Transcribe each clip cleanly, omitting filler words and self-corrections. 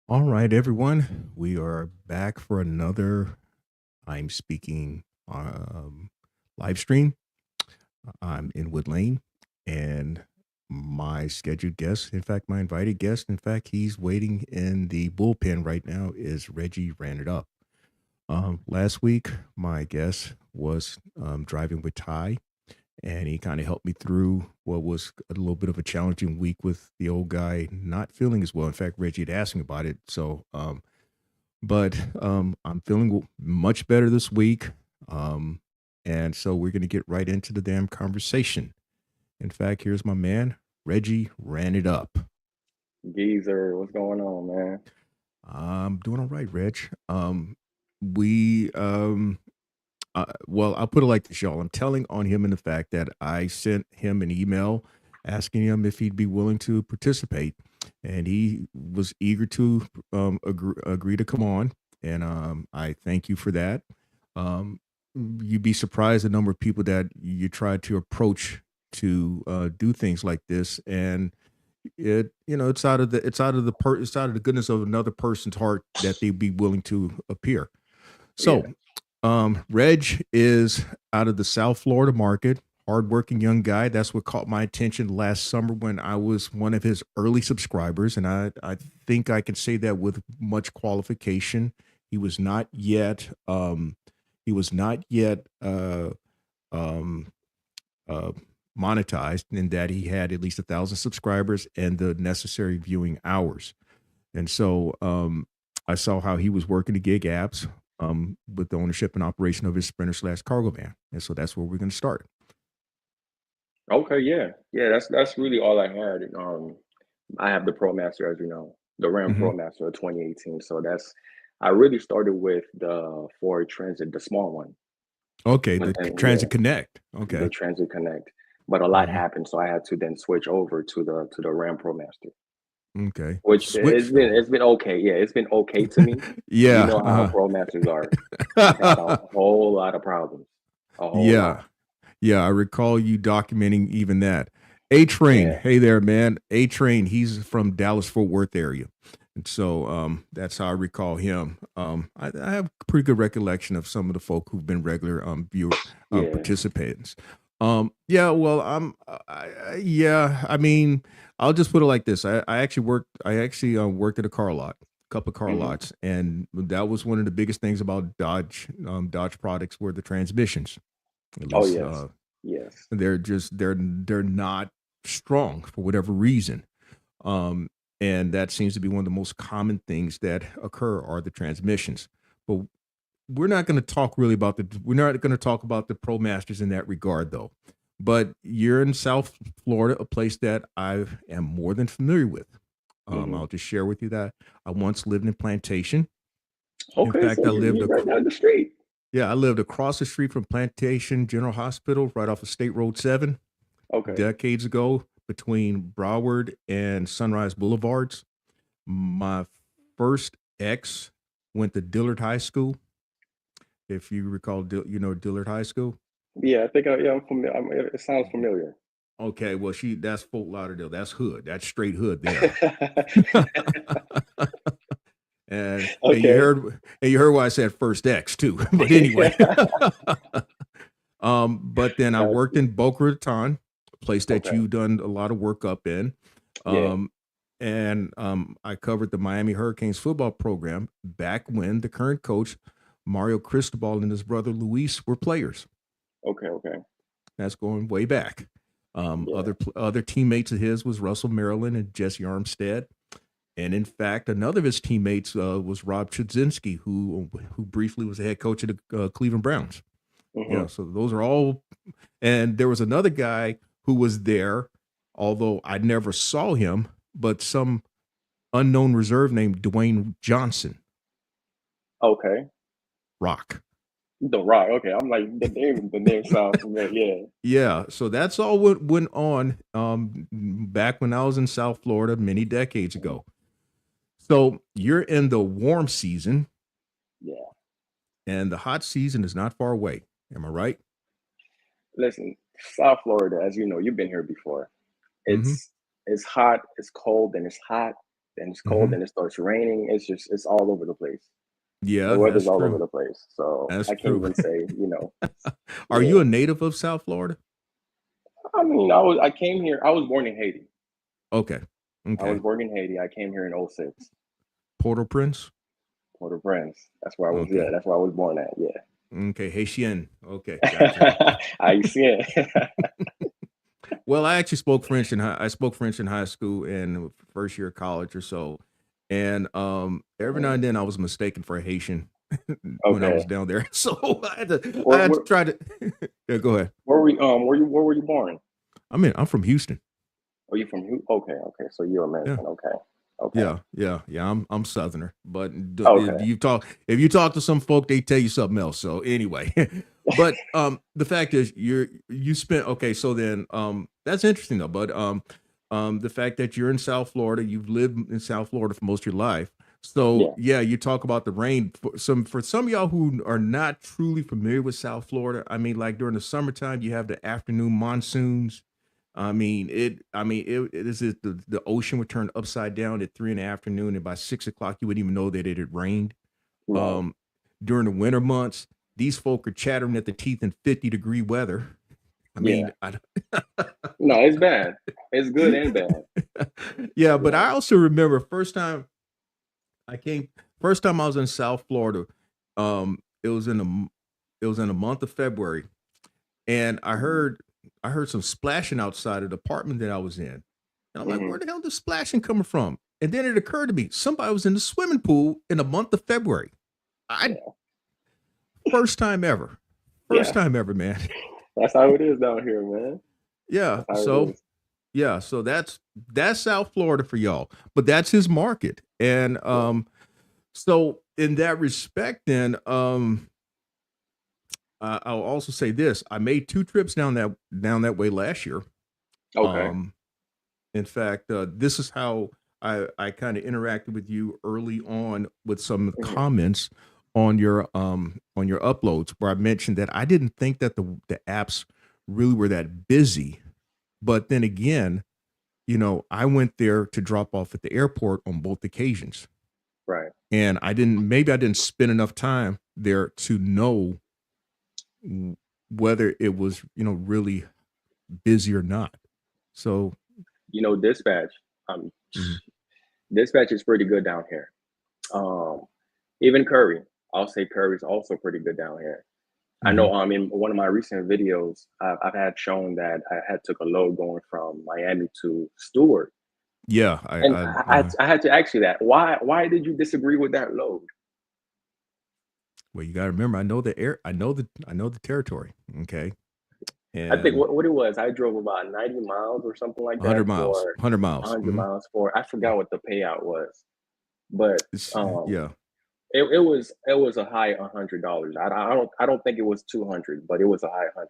All right, everyone. We are back for another I'm speaking live stream. I'm in Wood Lane, and my scheduled guest, in fact, my invited guest, in fact, he's waiting in the bullpen right now, is Reggie Ran It Up. Last week, my guest was driving with Ty, and he kind of helped me through what was a little bit of a challenging week with the old guy not feeling as well. In fact, Reggie had asked me about it, but I'm feeling much better this week. Um, and so we're going to get right into the damn conversation. In fact, here's my man, Reggie Ran It Up. Geezer, what's going on, man? I'm doing all right, Reg. We, well, I'll put it like this, y'all. I'm telling on him in the fact that I sent him an email asking him if he'd be willing to participate, and he was eager to agree to come on. And I thank you for that. Um, you'd be surprised the number of people that you try to approach to do things like this, and it's out of the goodness of another person's heart that they'd be willing to appear. Yeah. So, Reg is out of the South Florida market, hardworking young guy. That's what caught my attention last summer when I was one of his early subscribers, and I think I can say that with much qualification. He was not yet he was not yet um, uh, monetized in that he had at least 1,000 subscribers and the necessary viewing hours. And so I saw how he was working the gig apps with the ownership and operation of his Sprinter slash cargo van. And so that's where we're going to start. Okay, yeah. Yeah, that's really all I had. I have the ProMaster, as you know, the Ram Hmm. ProMaster of 2018. So I really started with the Ford Transit, the small one, Okay, but the then yeah, Transit Connect. the Okay. Transit Connect. But a lot Hmm. happened, so I had to then switch over to the Ram ProMaster, Okay. which Switched over. it's been okay. Yeah, it's been okay to me. You Yeah. know how ProMasters are. I've had a Uh-huh. whole lot of problems, a whole lot. Yeah. Yeah, I recall you documenting even that. A Train, Yeah, hey there, man. A Train, he's from Dallas Fort Worth area, and so that's how I recall him. I have a pretty good recollection of some of the folk who've been regular viewer yeah. participants. Yeah, well, yeah. I mean, I'll just put it like this. I actually worked at a car lot, couple of car Mhm. lots, and that was one of the biggest things about Dodge products were the transmissions. At Oh, least yes. Yes. they're not strong for whatever reason. Um, and that seems to be one of the most common things that occur are the transmissions. But we're not going to talk about the Pro Masters in that regard though. But you're in South Florida, a place that I am more than familiar with. Mhm. I'll just share with you that I once lived in Plantation. In Okay, fact, so you right down the street. I lived across the street from Plantation General Hospital, right off of State Road 7, Okay. decades ago, between Broward and Sunrise Boulevards. My first ex went to Dillard High School. If you recall, Dillard High School. Yeah, I think I'm familiar. It sounds familiar. Okay, well, that's Fort Lauderdale. That's hood. That's straight hood there. Okay. And you heard why I said first X too. But anyway, but then I Got worked you. in Boca Raton, a place that Okay. you done a lot of work up in. Yeah. Um, and I covered the Miami Hurricanes football program back when the current coach, Mario Cristobal, and his brother Luis were players. Okay, okay. That's going way back. Yeah. Other teammates of his was Russell Maryland and Jesse Armstead. And in fact, another of his teammates was Rob Chudzinski, who briefly was the head coach of the Cleveland Browns. Mhm. So those are all. And there was another guy who was there, although I never saw him, but some unknown reserve named Dwayne Johnson, Okay. Rock. The Rock. Okay. I'm like the name sounds familiar. Yeah. Yeah, so that's all what went on back when I was in South Florida many decades Mhm. ago. So you're in the warm season, Yeah. and the hot season is not far away. Am I right? Listen, South Florida, as you know, you've been here before. Mm-hmm. It's hot, it's cold, and it's hot. then it's cold, Hmm. then it starts raining. It's all over the place. The Yeah, weather's that's all over true. the place. So That's I can't true. even say, you know, Are you yeah. a native of South Florida? I mean, I came here. I was born in Haiti. Okay. I was Okay. born in Haiti. I came here in '06. Port-au-Prince? Port-au-Prince. That's where I was. Yeah, Okay. that's where I was born at. Yeah. Okay. Haitian. Okay. Gotcha. I see it. Well, I spoke French in high school and first year of college or so. And every now Mhm. and then I was mistaken for a Haitian when I was Okay. down there. So I Where, had to where, try to yeah, go ahead. where were you born? I'm from Houston. Are you from who? Okay, okay. So you're Yeah. American. Okay, okay, Yeah. I'm Southerner, but okay. if you talk to some folk, they tell you something else. So anyway, but the fact is, you spent okay. So then, that's interesting though. But the fact that you're in South Florida, you've lived in South Florida for most of your life. So Yeah. yeah, you talk about the rain. For some of y'all who are not truly familiar with South Florida, I mean, like during the summertime, you have the afternoon monsoons. It is the ocean would turn upside down at 3 in the afternoon, and by 6 o'clock, you wouldn't even know that it had rained. Right. Um, During the winter months, these folk are chattering at the teeth in 50-degree weather. I Yeah. mean, I, No, it's bad. It's good and bad. yeah, but Yeah. I also remember I came, first time I was in South Florida. It was in the month of February, and Hmm. I heard some splashing outside of the apartment that I was in. And I'm like, where Hmm. the hell is this splashing coming from? And then it occurred to me, somebody was in the swimming pool in the month of February. I Yeah. First time ever. First Yeah. time ever, man. That's how it is down here, man. Yeah. That's how it So is. yeah, so that's South Florida for y'all. But that's his market. And Yeah. so in that respect, then I'll also say this. I made two trips down that way last year. Okay. Um In fact, this is how I kind of interacted with you early on with some Hmm. comments on your uploads, where I mentioned that I didn't think that the apps really were that busy. But then again, I went there to drop off at the airport on both occasions. Right. And I didn't spend enough time there to know whether it was, really busy or not. So, Dispatch. Um, mhm, Dispatch is pretty good down here. Um, Even Curry. I'll say Curry's also pretty good down here. I mhm. know. In one of my recent videos, I've had shown that I had took a load going from Miami to Stewart, Yeah, and I had to ask you that. Why did you disagree with that load? well, you got to remember, I know the territory. Okay, I think and what it was. I drove about 90 miles or something like that 100 miles, for 100 miles. 100 miles for. I forgot what the payout was, but um, Yeah. it was a high $100. I don't think it was 200, but it was a high 100.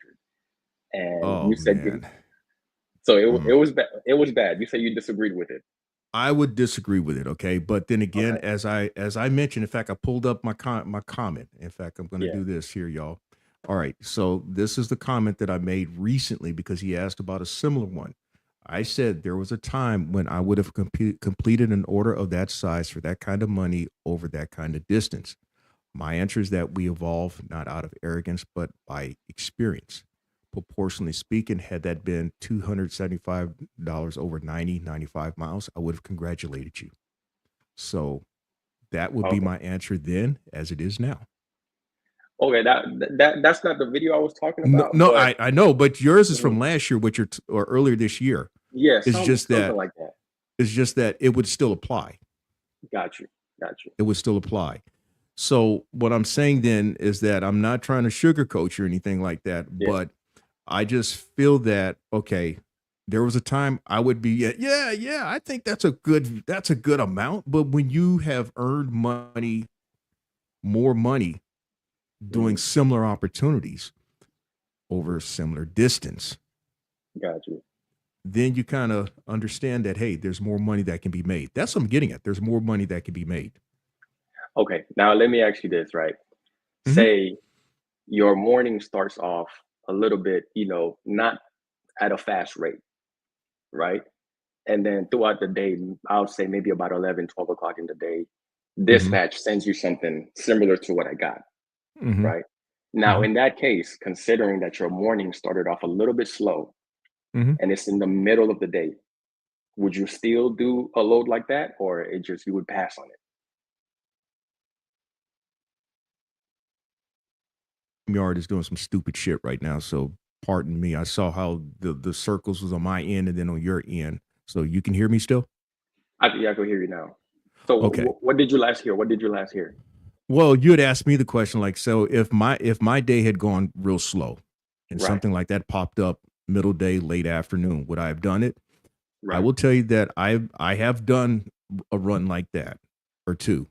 And Oh you said you man. so Mm. it was bad. You said you disagreed with it. I would disagree with it. Okay, but then again, Okay. as I mentioned, in fact, I pulled up my comment. In fact, I'm going to Yeah. do this here, y'all. All right. So this is the comment that I made recently because he asked about a similar one. I said there was a time when I would have completed an order of that size for that kind of money over that kind of distance. My answer is that we evolve not out of arrogance, but by experience. Proportionally speaking, had that been $275 over 95 miles, I would have congratulated you. So that would be Okay. my answer then, as it is now. Okay. That's not the video I was talking No, about, no, but I know, but yours is from mhm, last year, or earlier this year. yeah, It's just something that like that. it would still apply. Got you. Got you. It would still apply. So what I'm saying then is that I'm not trying to sugarcoat you or anything like that, Yeah. but I just feel that okay, there was a time I would be yeah, I think that's a good amount, but when you have earned more money doing Hmm. similar opportunities over a similar distance, Got you. then you kind of understand that hey, there's more money that can be made. That's what I'm getting at. There's more money that can be made. Okay. Now let me ask you this, right? Mhm. Say your morning starts off a little bit, not at a fast rate, right? and then throughout the day, I'll say maybe about 11, 12 o'clock in the day, Mhm. dispatch sends you something similar to what I got, Mhm. right? Now, Mhm. in that case, considering that your morning started off a little bit slow Mhm. and it's in the middle of the day, would you still do a load like that, or it just you would pass on it? Yard is doing some stupid shit right now, so pardon me. I saw how the circles was on my end and then on your end. So you can hear me still? Yeah, I can hear you now. So, Okay. what did you last hear? What did you last hear? Well, you had asked me the question like, so if my day had gone real slow and Right, something like that popped up middle day, late afternoon, would I have done it? I right, will tell you that I have done a run like that or two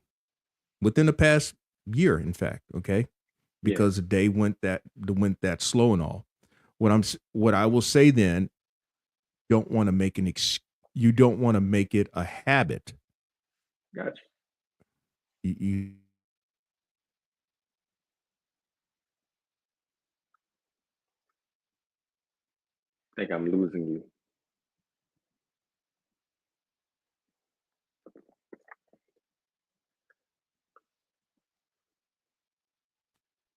within the past year, in fact. Okay, yeah, because the day went that slow and all. What I will say then, don't want to make you don't want to make it a habit. gotcha. You Think I'm losing you.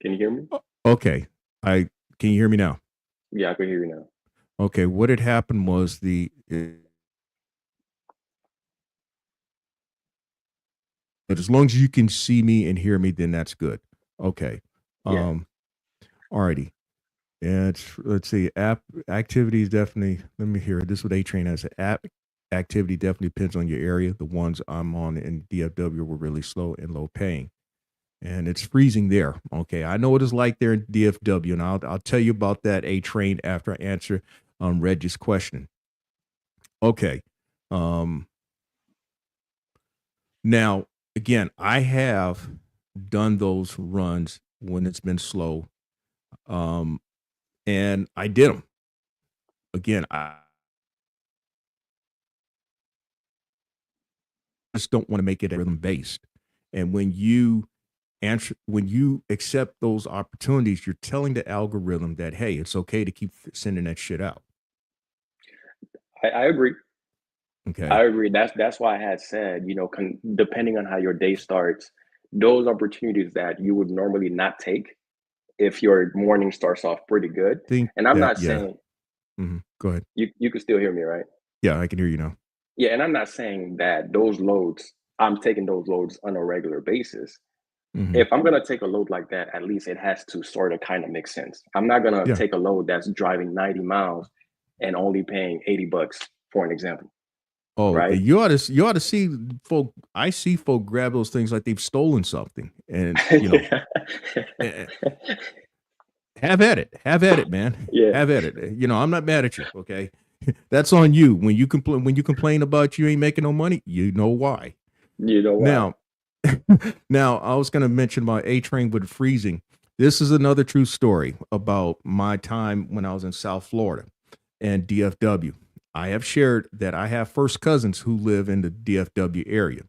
Can you hear me? okay? I Can you hear me now? Yeah, I can hear you now. Okay, what had happened was but as long as you can see me and hear me, then that's good. Okay. Yeah, Um, alrighty. Yeah, let's see. App activities definitely. Let me hear it. This is what A Train has. App activity definitely depends on your area. The ones I'm on in DFW were really slow and low paying, and it's freezing there. Okay, I know what it's like there in DFW, and I'll tell you about that A Train after I answer Reggie's question. Okay. Um, Now, again, I have done those runs when it's been slow, um, and I did them. Again, I just don't want to make it rhythm based. And when you accept those opportunities, you're telling the algorithm that hey, it's okay to keep sending that shit out. I agree. Okay. I agree. That's why I had said, depending on how your day starts, those opportunities that you would normally not take if your morning starts off pretty good. Think And I'm that not yeah. saying Go ahead. you can still hear me, right? Yeah, I can hear you now. Yeah, and I'm not saying that those loads, I'm taking those loads on a regular basis. Hmm. If I'm gonna take a load like that, at least it has to sort of kind of make sense. I'm not gonna Yeah. take a load that's driving 90 miles and only paying 80 bucks, for an example, Oh, right? you ought to see folk. I see folk grab those things like they've stolen something, and eh, have at it, man, Yeah, have at it. I'm not mad at you. Okay, that's on you. When you complain about you ain't making no money, you know why. you know why? Now, now I was going to mention my A train with freezing. This is another true story about my time when I was in South Florida and DFW. I have shared that I have first cousins who live in the DFW area.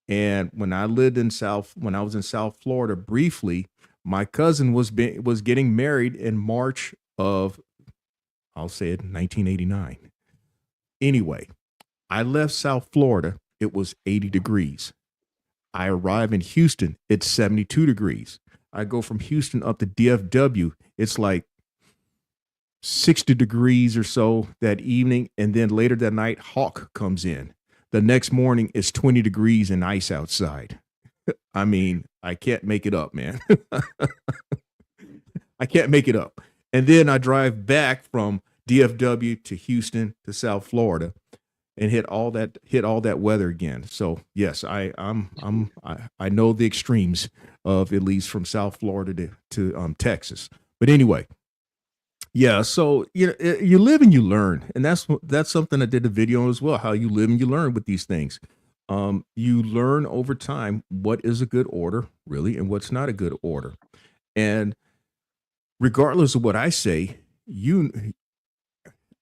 And when I was in South Florida briefly, my cousin was getting married in March of I'll say it 1989. Anyway, I left South Florida. It was 80 degrees. I arrive in Houston. It's 72 degrees. I go from Houston up to DFW. It's like 60 degrees or so that evening. And then later that night, Hawk comes in. The next morning, it's 20 degrees and ice outside. I mean, I can't make it up, man. I can't make it up. And then I drive back from DFW to Houston to South Florida and hit all that weather again. So yes, I know the extremes of at least from South Florida to Texas. But anyway, yeah. So you live and you learn, and that's something I did a video on as well. How you live and you learn with these things. You learn over time what is a good order, really, and what's not a good order. And regardless of what I say,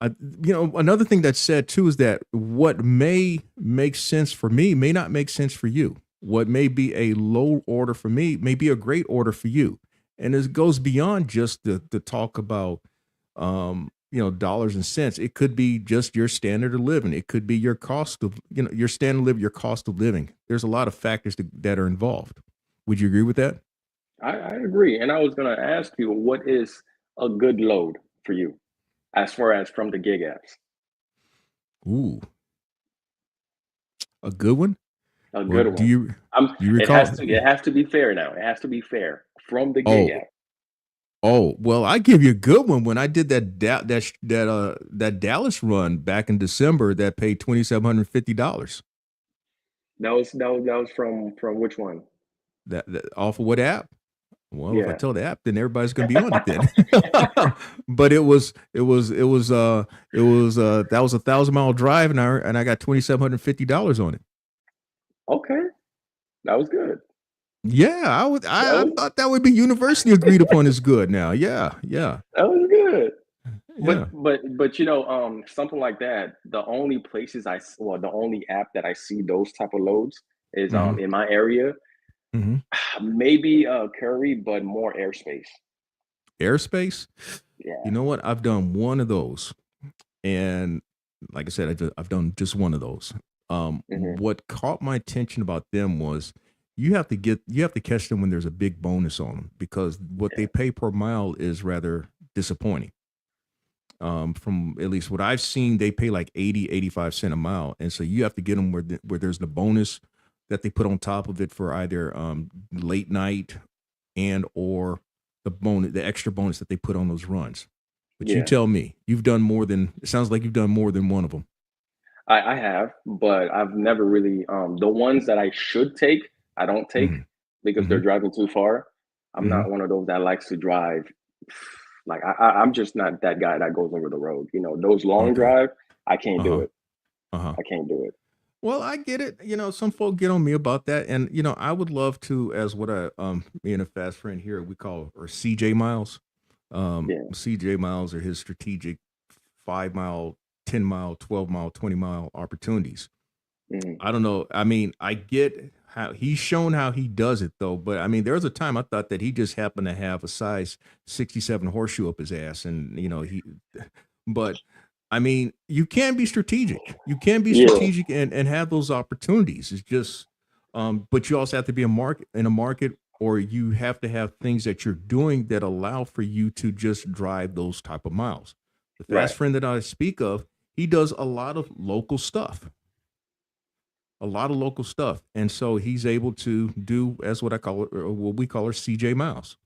another thing that's said too is that what may make sense for me may not make sense for you. What may be a low order for me may be a great order for you. And it goes beyond just the talk about dollars and cents. It could be just your standard of living. It could be your cost of, your standard of living, your cost of living. There's a lot of factors that are involved. Would you agree with that? I agree. And I was gonna ask you, what is a good load for you as far as from the gig apps? Ooh, a good one. A Well, good one. do you It recall? has to be fair now. It has to be fair from the gig Oh, app. well, I give you a good one. When I did that Dallas run back in December, that paid $2,750. That was from which one? That off of what app? Well, if I Yeah. tell the app, then everybody's gonna be on it then. But that was a 1,000-mile drive, and I got $2,750 on it. Okay, that was good. Yeah, That I was thought that would be universally agreed upon as good. Now, yeah, yeah, that was good. yeah. But something like that. The only places the only app that I see those type of loads is Hmm. in my area. Hmm. Maybe Curry, but more airspace. Airspace. You Yeah. know what? I've done one of those, and like I said, I've done just one of those. Hmm. What caught my attention about them was you have to catch them when there's a big bonus on them, because what Yeah. they pay per mile is rather disappointing. From at least what I've seen, they pay like 80, 85 cents a mile, and so you have to get them where there's the bonus that they put on top of it for either late night and or the extra bonus that they put on those runs. But you Yeah. tell me, it sounds like you've done more than one of them. I have, but I've never really the ones that I should take, I don't take Hmm. because they're Hmm. driving too far. I'm Hmm. not one of those that likes to drive. Like I'm just not that guy that goes over the road. Those long Okay. drive, I can't do Uh-huh. it. Uh-huh. I can't do it. Well, I get it. Some folk get on me about that. And I would love to, as what me and a fast friend here, we call or CJ Miles. Yeah. CJ Miles are his strategic 5 mile, 10 mile, 12 mile, 20 mile opportunities. Mhm. I don't know. I mean, I get how he's shown how he does it though, but I mean, there was a time I thought that he just happened to have a size 67 horseshoe up his ass, and but I mean, you can be strategic. You can be Yeah. strategic and have those opportunities. It's just, but you also have to be in a market, or you have to have things that you're doing that allow for you to just drive those type of miles. The fast Right. friend that I speak of, he does a lot of local stuff, and so he's able to do as what I call it, or what we call her CJ Miles.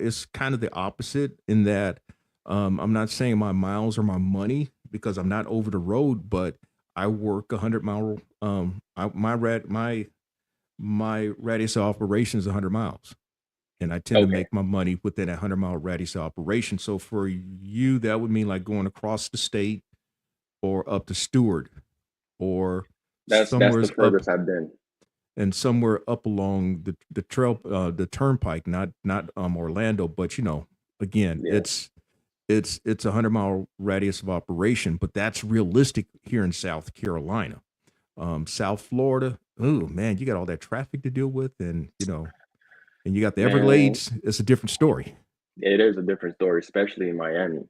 It's kind of the opposite in that I'm not saying my miles are my money because I'm not over the road, but I work 100 mile. My radius of operation is 100 miles, and I tend to Okay. make my money within a 100 mile radius of operation. So for you, that would mean like going across the state or up to Stewart or That's the somewhere's up furthest I've been. somewhere up along the trail, the turnpike, not Orlando, but again, Yeah. it's a 100 mile radius of operation, but that's realistic here in South Carolina. South Florida, oh man, you got all that traffic to deal with, and and you got the Man, Everglades. It's a different story. it is a different story, especially in Miami.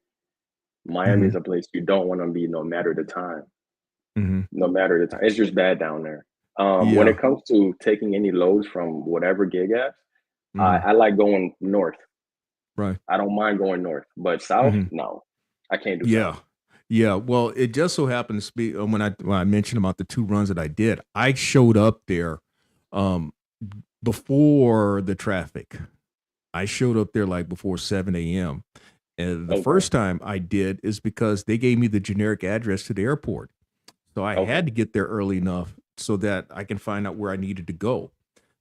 Miami Hmm. is a place you don't want to be no matter the time. Hmm. No matter the time. It's just bad down there. When Yeah. it comes to taking any loads from whatever gig apps, Hmm. I like going north. Right. I don't mind going north, but south, Hmm. no, I can't do south. Yeah. Yeah. Well, it just so happens to be when I mentioned about the two runs that I did, I showed up there um, before the traffic. I showed up there like before 7 a.m. And the Okay, first time I did is because they gave me the generic address to the airport. So I okay, had to get there early enough so that I can find out where I needed to go.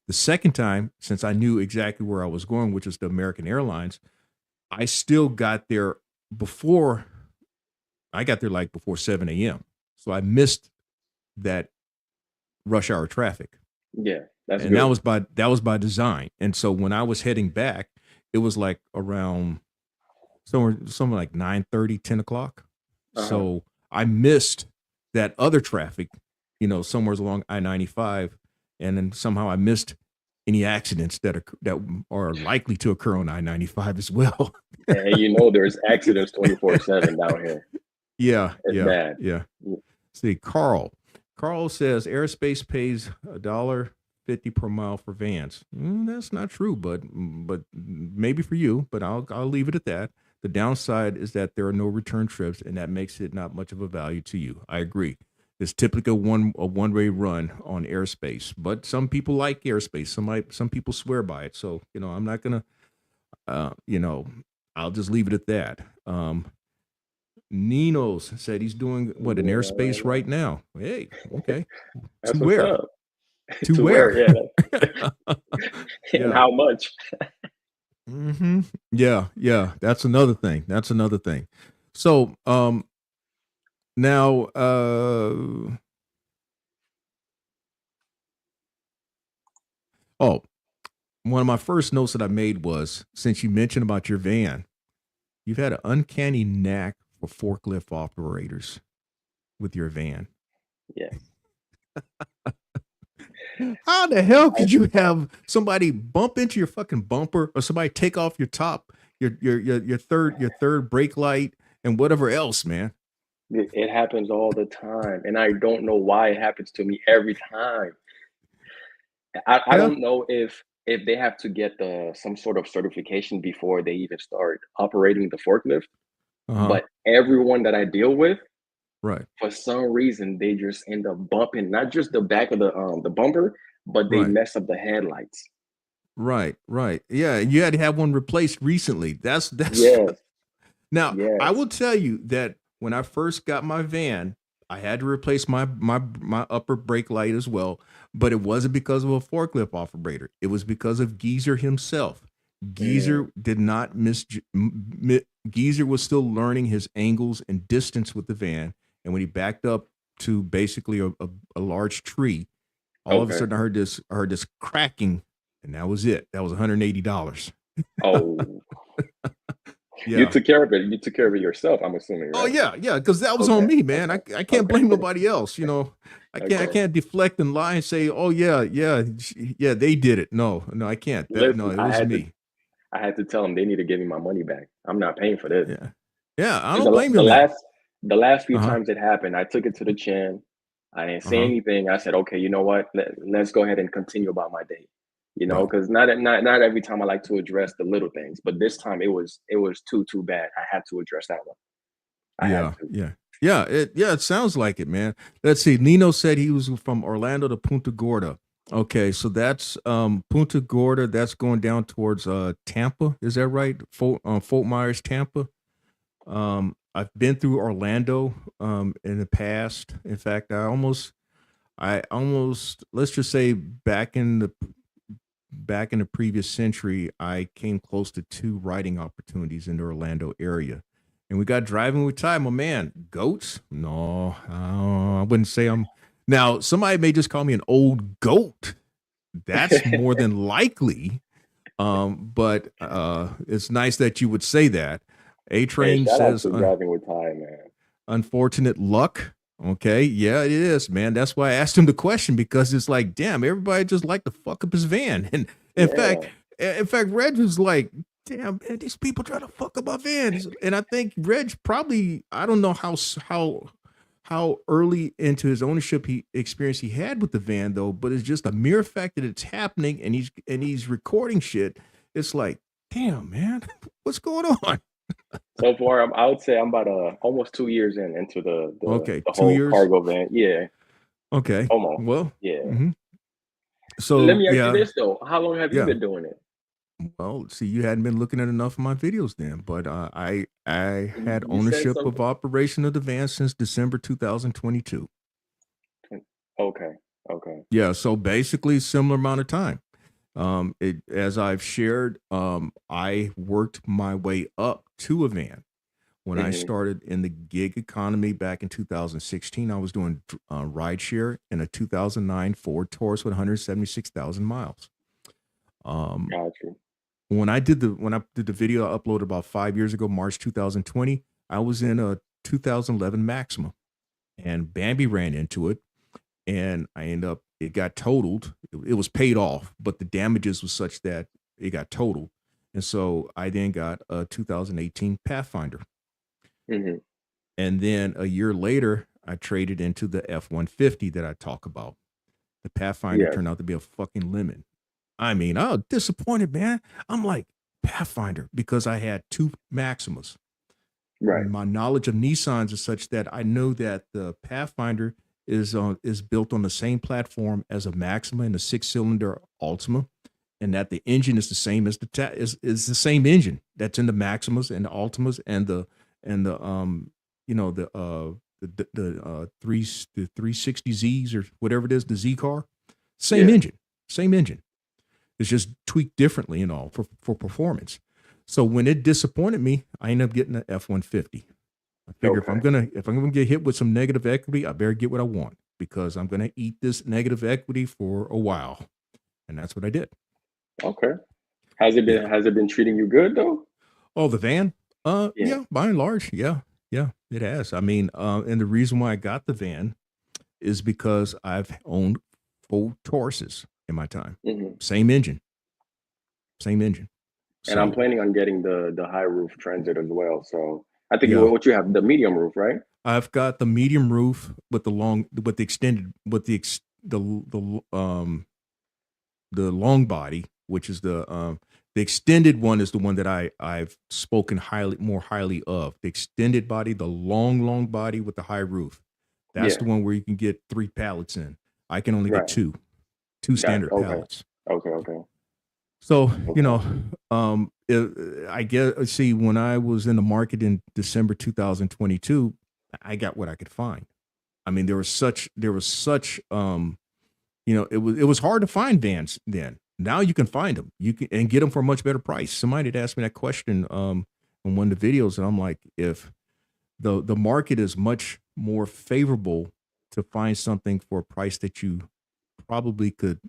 The second time, since I knew exactly where I was going, which is the American Airlines, I still got there before like before 7 a.m. So I missed that rush hour traffic. yeah, that's And good. that was by design. And so when I was heading back, it was like around somewhere like 9:30, 10 o'clock. Uh huh. So I missed that other traffic, somewhere along I-95, and then somehow I missed any accidents that are likely to occur on I-95 as well. and you know there's accidents 24/7 down here. Yeah, It's yeah, bad. yeah. See, Carl. Carl says airspace pays $1.50 per mile for vans. That's not true, but maybe for you. But I'll leave it at that. The downside is that there are no return trips, and that makes it not much of a value to you. I agree. It's typically a one way run on airspace, but some people like airspace. Some people swear by it. So I'm not gonna you know I'll just leave it at that. Nino's said he's doing what an Doing that right airspace right now. now. Hey, okay. To That's what's where? up. To To where? where? Yeah, and Yeah. how much? Yeah, yeah. That's another thing. That's another thing. So now oh, one of my first notes that I made was, since you mentioned about your van, you've had an uncanny knack for forklift operators with your van. Yes. How the hell I could you have somebody bump into your fucking bumper, or somebody take off your top, your third brake light, and whatever else, man? it happens all the time, and I don't know why it happens to me every time. I Yeah. don't know if they have to get some sort of certification before they even start operating the forklift, Uh-huh. but everyone that I deal with, Right. for some reason, they just end up bumping not just the back of the bumper, but they Right. mess up the headlights. Right. Right. Yeah. And you had to have one replaced recently. That's Yes, now I yes. will tell you that when I first got my van, I had to replace my upper brake light as well, but it wasn't because of a forklift operator. It was because of Geezer himself. Mm, Geezer did not Geezer was still learning his angles and distance with the van, and when he backed up to basically a large tree, all of a okay. sudden I heard this cracking, and that was it. That was $180. Oh, you Yeah. took care of it. You took care of it yourself, I'm assuming, Oh right? yeah, yeah, because that was on Okay, me, man. okay, I can't okay, blame nobody else. I okay. can't deflect and lie and say, oh yeah, yeah, yeah, they did it. No, no, I can't. No, Listen, it was me. I had to tell them they need to give me my money back. I'm not paying for this. Yeah, yeah. I 'Cause don't blame you the on that. last few Uh huh. times it happened, I took it to the chin. I didn't Uh say huh. anything. I said, "Okay, you know what? Let's go ahead and continue about my day." Right. Because not every time I like to address the little things, but this time it was too bad. I had to address that one. I had Yeah. to. Yeah. It sounds like it, man. Let's see. Nino said he was from Orlando to Punta Gorda. Okay, so that's Punta Gorda. That's going down towards Tampa. Is that right? Fort Myers, Tampa. I've been through Orlando in the past. In fact, I almost let's just say back in the previous century, I came close to two writing opportunities in the Orlando area. And we got driving with time. My man, goats? No, I wouldn't say I'm. Now, somebody may just call me an old goat. That's more than likely. But it's nice that you would say that. A Hey, Train shout out says, to driving with time, man. unfortunate luck. Okay, yeah, it is, man. That's why I asked him the question, because it's like, damn, everybody just like to fuck up his van. And in fact, Yeah. Reg was like, damn, man, these people try to fuck up my van. And I think Reg probably, I don't know how early into his ownership experience he had with the van though, but it's just a mere fact that it's happening, and he's recording shit. It's like, damn, man, what's going on? So far, I would say I'm about almost 2 years into the the Okay, the two whole years. cargo van. Yeah, Okay, almost. well, Yeah. mhm. Let So me ask you yeah, this though: how long have you yeah. been doing it? Well, see, you hadn't been looking at enough of my videos then, but I had You said ownership of something. operation of the van since December 2022. Okay, okay. Yeah, so basically similar amount of time. As I've shared, I worked my way up to a van. When I Mhm. started in the gig economy back in 2016, I was doing ride share in a 2009 Ford Taurus with 176,000 miles. Um, Got you. when I did the video I uploaded about 5 years ago, March 2020, I was in a 2011 Maxima, and Bambi ran into it, and it got totaled. It was paid off, but the damages was such that it got totaled. And so I then got a 2018 Pathfinder. Mhm. And then a year later, I traded into the F-150 that I talk about. The Pathfinder Yes. turned out to be a fucking lemon. I mean, I was disappointed, man. I'm like, Pathfinder, because I had two Maximas. Right. My knowledge of Nissans is such that I know that the Pathfinder is built on the same platform as a Maxima and a 6-cylinder Altima, and that the engine is the same as is the same engine that's in the Maximas and the Altimas and the the 360Zs or whatever it is, the Z car, same Yeah. engine, same engine. It's just tweaked differently and all for performance. So when it disappointed me, I ended up getting an F-150. I figure Okay. if I'm gonna get hit with some negative equity, I better get what I want because I'm gonna eat this negative equity for a while, and that's what I did. Okay. Has it been Yeah. has it been treating you good though? Oh, the van? Yeah. Yeah, by and large, yeah, yeah, it has. I mean, and the reason why I got the van is because I've owned 4 Tauruses in my time. Mhm. Same engine, same engine. And I'm So planning on getting the high roof transit as well. So I think yeah, what you have, the medium roof, right? I've got the medium roof with the long, with the extended, with the long body, which is the extended one is the one that I've spoken more highly of. The extended body, the long body with the high roof. That's Yeah. the one where you can get 3 pallets in. I can only get Right. two Got standard okay. pallets. Okay. Okay. So, Okay. I guess, see, when I was in the market in December 2022, I got what I could find. I mean, there was such, it was hard to find vans then. Now you can find them. You can and get them for a much better price. Somebody had asked me that question on one of the videos, and I'm like, if the market is much more favorable to find something for a price that you probably could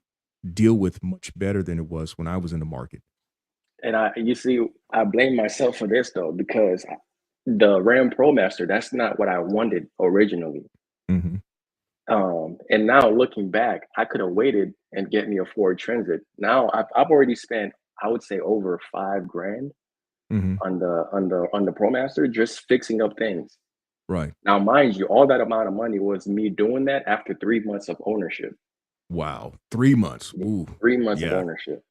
deal with much better than it was when I was in the market. And you see, I blame myself for this though, because the Ram ProMaster, that's not what I wanted originally. Hmm. And now looking back, I could have waited and get me a Ford Transit. Now I've already spent, I would say, over 5 grand Hmm. on the ProMaster just fixing up things. Right. Now, mind you, all that amount of money was me doing that after 3 months of ownership. Wow. 3 months. Yeah, Ooh. 3 months of Yeah. ownership.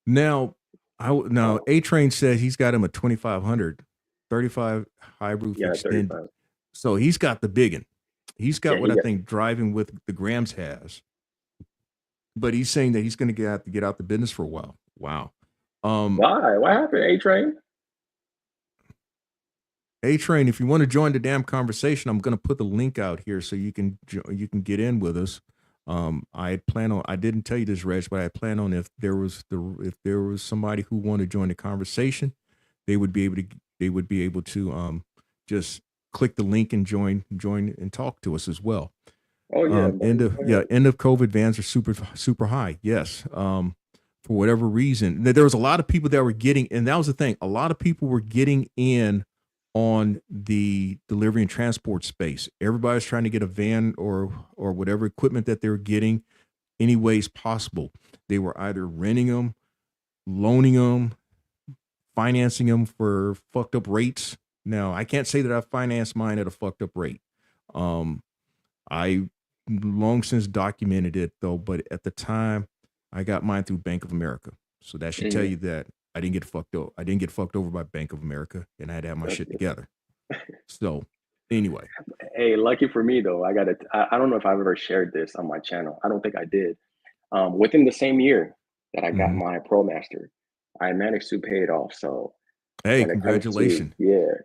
Now, now So A Train says he's got him a 2500 35 high roof yeah, extended. 35. So he's got the big one. He's Yeah, got what he I got think driving with the Grams has, but he's saying that he's going to get out the business for a while. Wow. Um, why? What happened, A Train? A Train, if you want to join the damn conversation, I'm going to put the link out here so you can get in with us. I didn't tell you this, Reg, but I plan on if there was somebody who wanted to join the conversation, they would be able to just click the link and join and talk to us as well. Oh yeah, buddy. Go ahead. End of COVID vans are super high. Yes. For whatever reason, there was a lot of people that were getting, and that was the thing. A lot of people were getting in on the delivery and transport space. Everybody's trying to get a van or whatever equipment that they're getting any ways possible. They were either renting them, loaning them, financing them for fucked up rates. Now, I can't say that I financed mine at a fucked up rate. Um, I long since documented it though, but at the time, I got mine through Bank of America. So that should tell Mhm. you that I didn't get fucked over. I didn't get fucked over by Bank of America, and I had to have my That's shit good. together. So anyway, Hey, lucky for me though, I don't know if I've ever shared this on my channel. I don't think I did. Within the same year that I got mhm. my ProMaster, I managed to pay it off. So Hey, when it comes to, congratulations, yeah, this is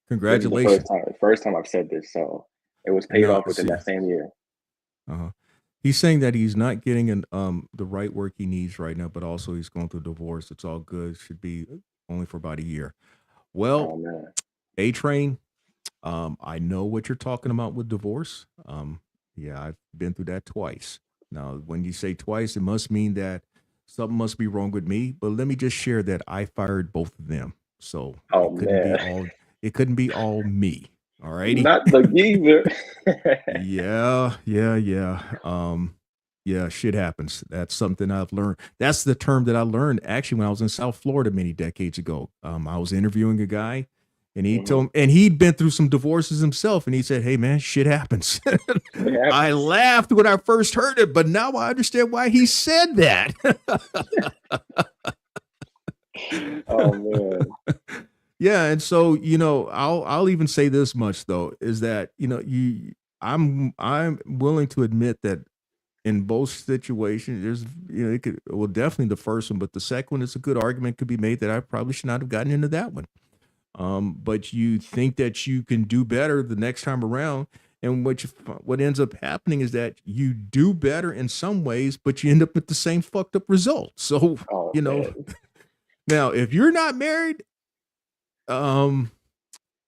the congratulations. first time I've said this. So it was paid No, off within see, that same year. uh-huh. He's saying that he's not getting the right work he needs right now, but also he's going through a divorce. It's all good. Should be only for about a year. Well, Oh man. A Train, I know what you're talking about with divorce. Yeah, I've been through that twice. Now, when you say twice, it must mean that something must be wrong with me. But let me just share that I fired both of them, so Oh man. it couldn't be all me. All righty. Not the geezer. Yeah, yeah, yeah. Yeah, shit happens. That's something I've learned. That's the term that I learned actually when I was in South Florida many decades ago. I was interviewing a guy, and he Hmm. told, and he'd been through some divorces himself, and he said, "Hey, man, shit happens." It I happens. laughed when I first heard it, but now I understand why he said that. Oh man. Yeah, and so I'll even say this much though is that I'm willing to admit that in both situations, there's it could well definitely the first one, but the second one is a good argument could be made that I probably should not have gotten into that one. But you think that you can do better the next time around, and what ends up happening is that you do better in some ways, but you end up with the same fucked up result. So Oh you know man. now if you're not married, um,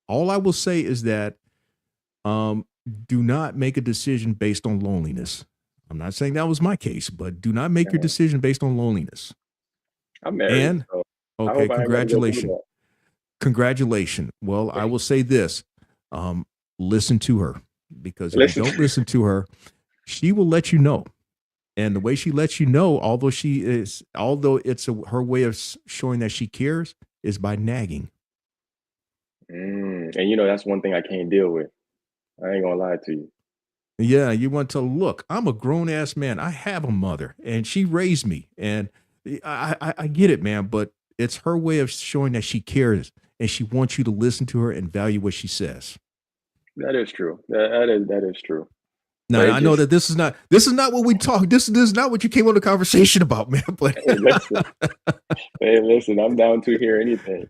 all I will say is that um, do not make a decision based on loneliness. I'm not saying that was my case, but do not make your Uh, decision based on loneliness. I'm married, And so I okay, hope I ain't got to go through congratulations. that. Congratulations. Well, I will say this. Um, listen to her because if you Listen. don't listen to her, she will let you know. And the way she lets you know, although it's her way of showing that she cares, is by nagging. And you know that's one thing I can't deal with. I ain't gonna lie to you. Yeah, you want to look. I'm a grown ass man. I have a mother, and she raised me, and I get it, man. But it's her way of showing that she cares, and she wants you to listen to her and value what she says. That is true. That is true. Now But it I know just that this is not what we talk. This is not what you came on the conversation about, man. But hey, listen. I'm down to hear anything.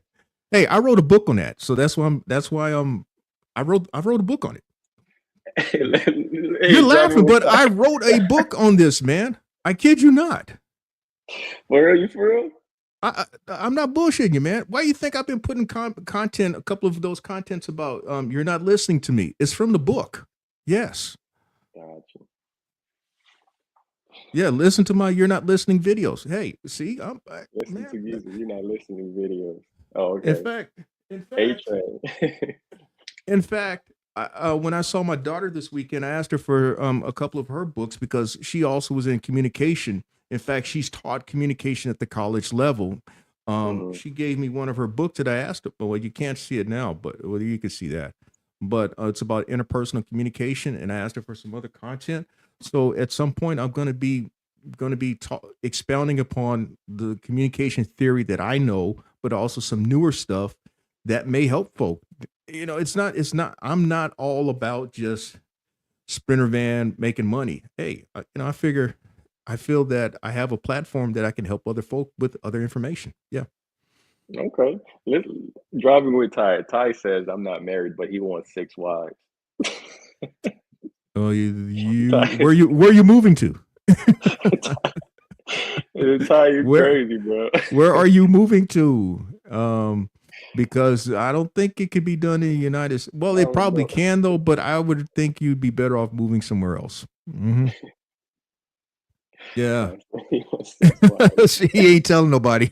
hey, I wrote a book on that, so that's why I wrote a book on it. You're Hey, driving laughing, with but I Ty. wrote a book on this, man. I kid you not. Where are you for real? I'm not bullshitting you, man. Why do you think I've been putting content, a couple of those contents about you're not listening to me? It's from the book. Yes. Gotcha. Yeah, listen to my you're not listening videos. Hey, see, Listen to man. music. You're not listening to videos. Oh, In okay. fact, in A fact, train. in fact, when I saw my daughter this weekend, I asked her for a couple of her books because she also was in communication. In fact, she's taught communication at the college level. Hmm. She gave me one of her books that I asked her. Well, you can't see it now, but well, you can see that. But it's about interpersonal communication, and I asked her for some other content. So at some point, I'm going to be expounding upon the communication theory that I know, but also some newer stuff that may help folk. It's not I'm not all about just sprinter van making money. Hey, I feel that I have a platform that I can help other folk with other information. Yeah. Okay. Driving with Ty. Ty says I'm not married, but he wants 6 wives. Oh, Ty, where you moving to? Ty, you where crazy, bro. where are you moving to? Because I don't think it could be done in the United States. Well, I it don't probably know. can though, but I would think you'd be better off moving somewhere else. Hmm. Yeah. He wants 6 wives. He ain't telling nobody.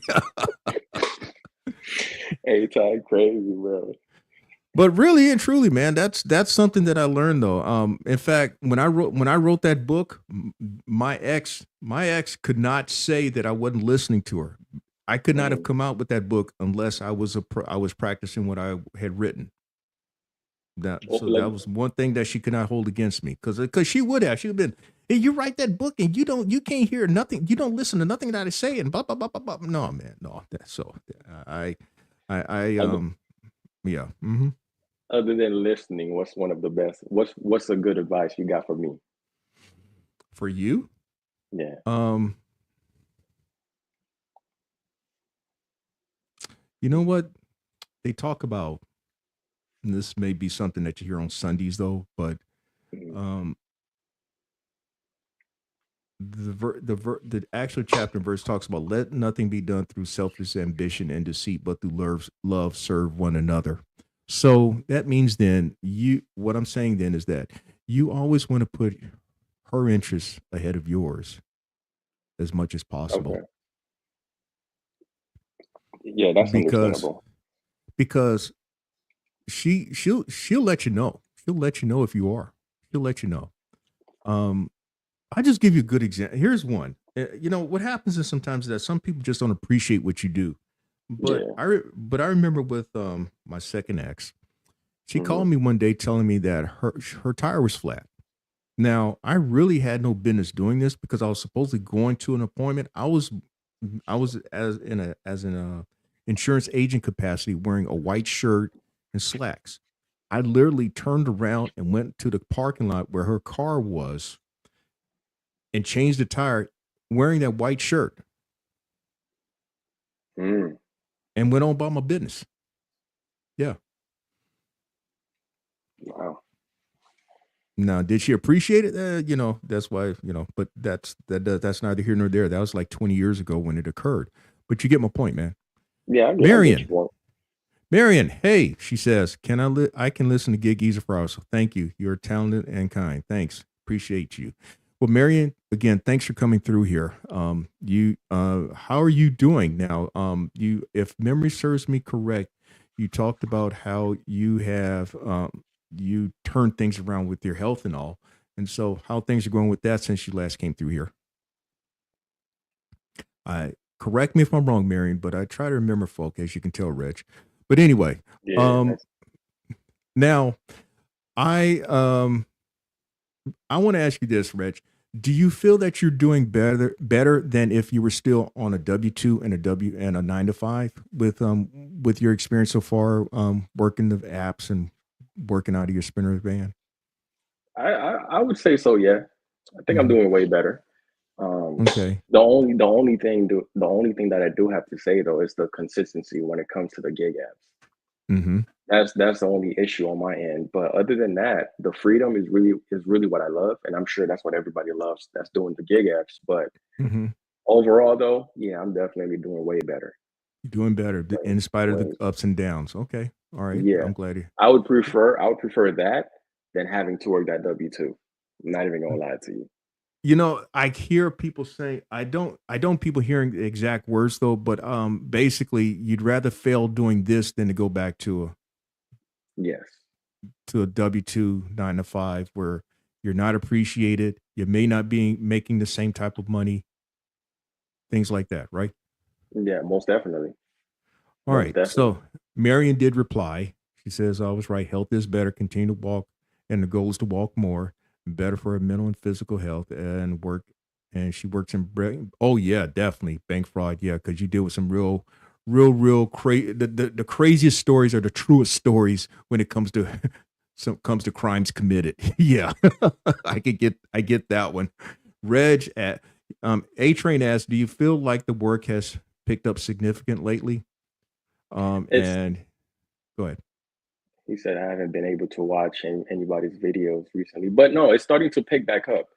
Hey, Ty, crazy, bro. But really and truly, man, that's something that I learned though. In fact, when I wrote that book, my ex could not say that I wasn't listening to her. I could not have Mhm. come out with that book unless I was practicing what I had written. Well, So like, that was one thing that she could not hold against me because she'd been, hey, you write that book and you can't hear nothing, you don't listen to nothing that I say and blah blah blah blah blah. No, man, no. So I other, yeah. Hmm. other than listening, what's one of the best? What's a good advice you got for me? For you, Yeah. um, you know what they talk about. And this may be something that you hear on Sundays though, but Mhm. um, the actual chapter and verse talks about let nothing be done through selfish ambition and deceit, but through love serve one another. So that means then what I'm saying then is that you always want to put her interests ahead of yours as much as possible Okay. Yeah, that's because understandable. because she'll let you know. She'll let you know if you are. She'll let you know. Um, I just give you a good example. Here's one. You know what happens is sometimes that some people just don't appreciate what you do. But Yeah. but I remember with my second ex, she Hmm. called me one day telling me that her tire was flat. Now, I really had no business doing this because I was supposedly going to an appointment. I was as an insurance agent capacity wearing a white shirt and slacks. I literally turned around and went to the parking lot where her car was and changed the tire wearing that white shirt Mm. and went on about my business. Yeah. Wow. Now, did she appreciate it? That's why, but that's neither here nor there. That was like 20 years ago when it occurred. But you get my point, man. Yeah, I get Marion, your point. Marion, hey, she says, I can listen to Gig Easy for hours. So thank you. You're talented and kind. Thanks. Appreciate you. Well, Marion, again, thanks for coming through here. How are you doing now? If memory serves me correct, you talked about how you turned things around with your health and all. And so how things are going with that since you last came through here. I Correct me if I'm wrong, Marion, but I try to remember folk, as you can tell, Reg. But anyway, Yeah, um, that's now I I want to ask you this, Reg. Do you feel that you're doing better than if you were still on a W-2 and a 9 to 5 with your experience so far working the apps and working out of your spinner van? I would say so, yeah. I think I'm Hmm. doing way better. Um, Okay. the only thing that I do have to say though is the consistency when it comes to the gig apps. Hmm. That's the only issue on my end. But other than that, the freedom is really what I love, and I'm sure that's what everybody loves that's doing the gig apps. But Hmm. overall, though, yeah, I'm definitely doing way better. Doing better Way, in spite of the way, ups and downs. Okay. All right. yeah. I'm glad. I would prefer that than having to work that W-2. I'm not even gonna lie to you. I hear people say I don't people hearing the exact words though, but basically you'd rather fail doing this than to go back Yes. a W-2 9 to 5 where you're not appreciated, you may not be making the same type of money, things like that, right? Yeah, most definitely. All Most right. definitely. So Marion did reply. She says, I was right. Health is better. Continue to walk. And the goal is to walk more, better for her mental and physical health and work. And she works in, oh, yeah, definitely. Bank fraud. Yeah. Cause you deal with some real crazy. The craziest stories are the truest stories when it comes to, comes to crimes committed. Yeah. I get that one. Reg at, A Train asks, do you feel like the work has picked up significant lately? It's And go ahead. He said I haven't been able to watch anybody's videos recently, but no, it's starting to pick back up.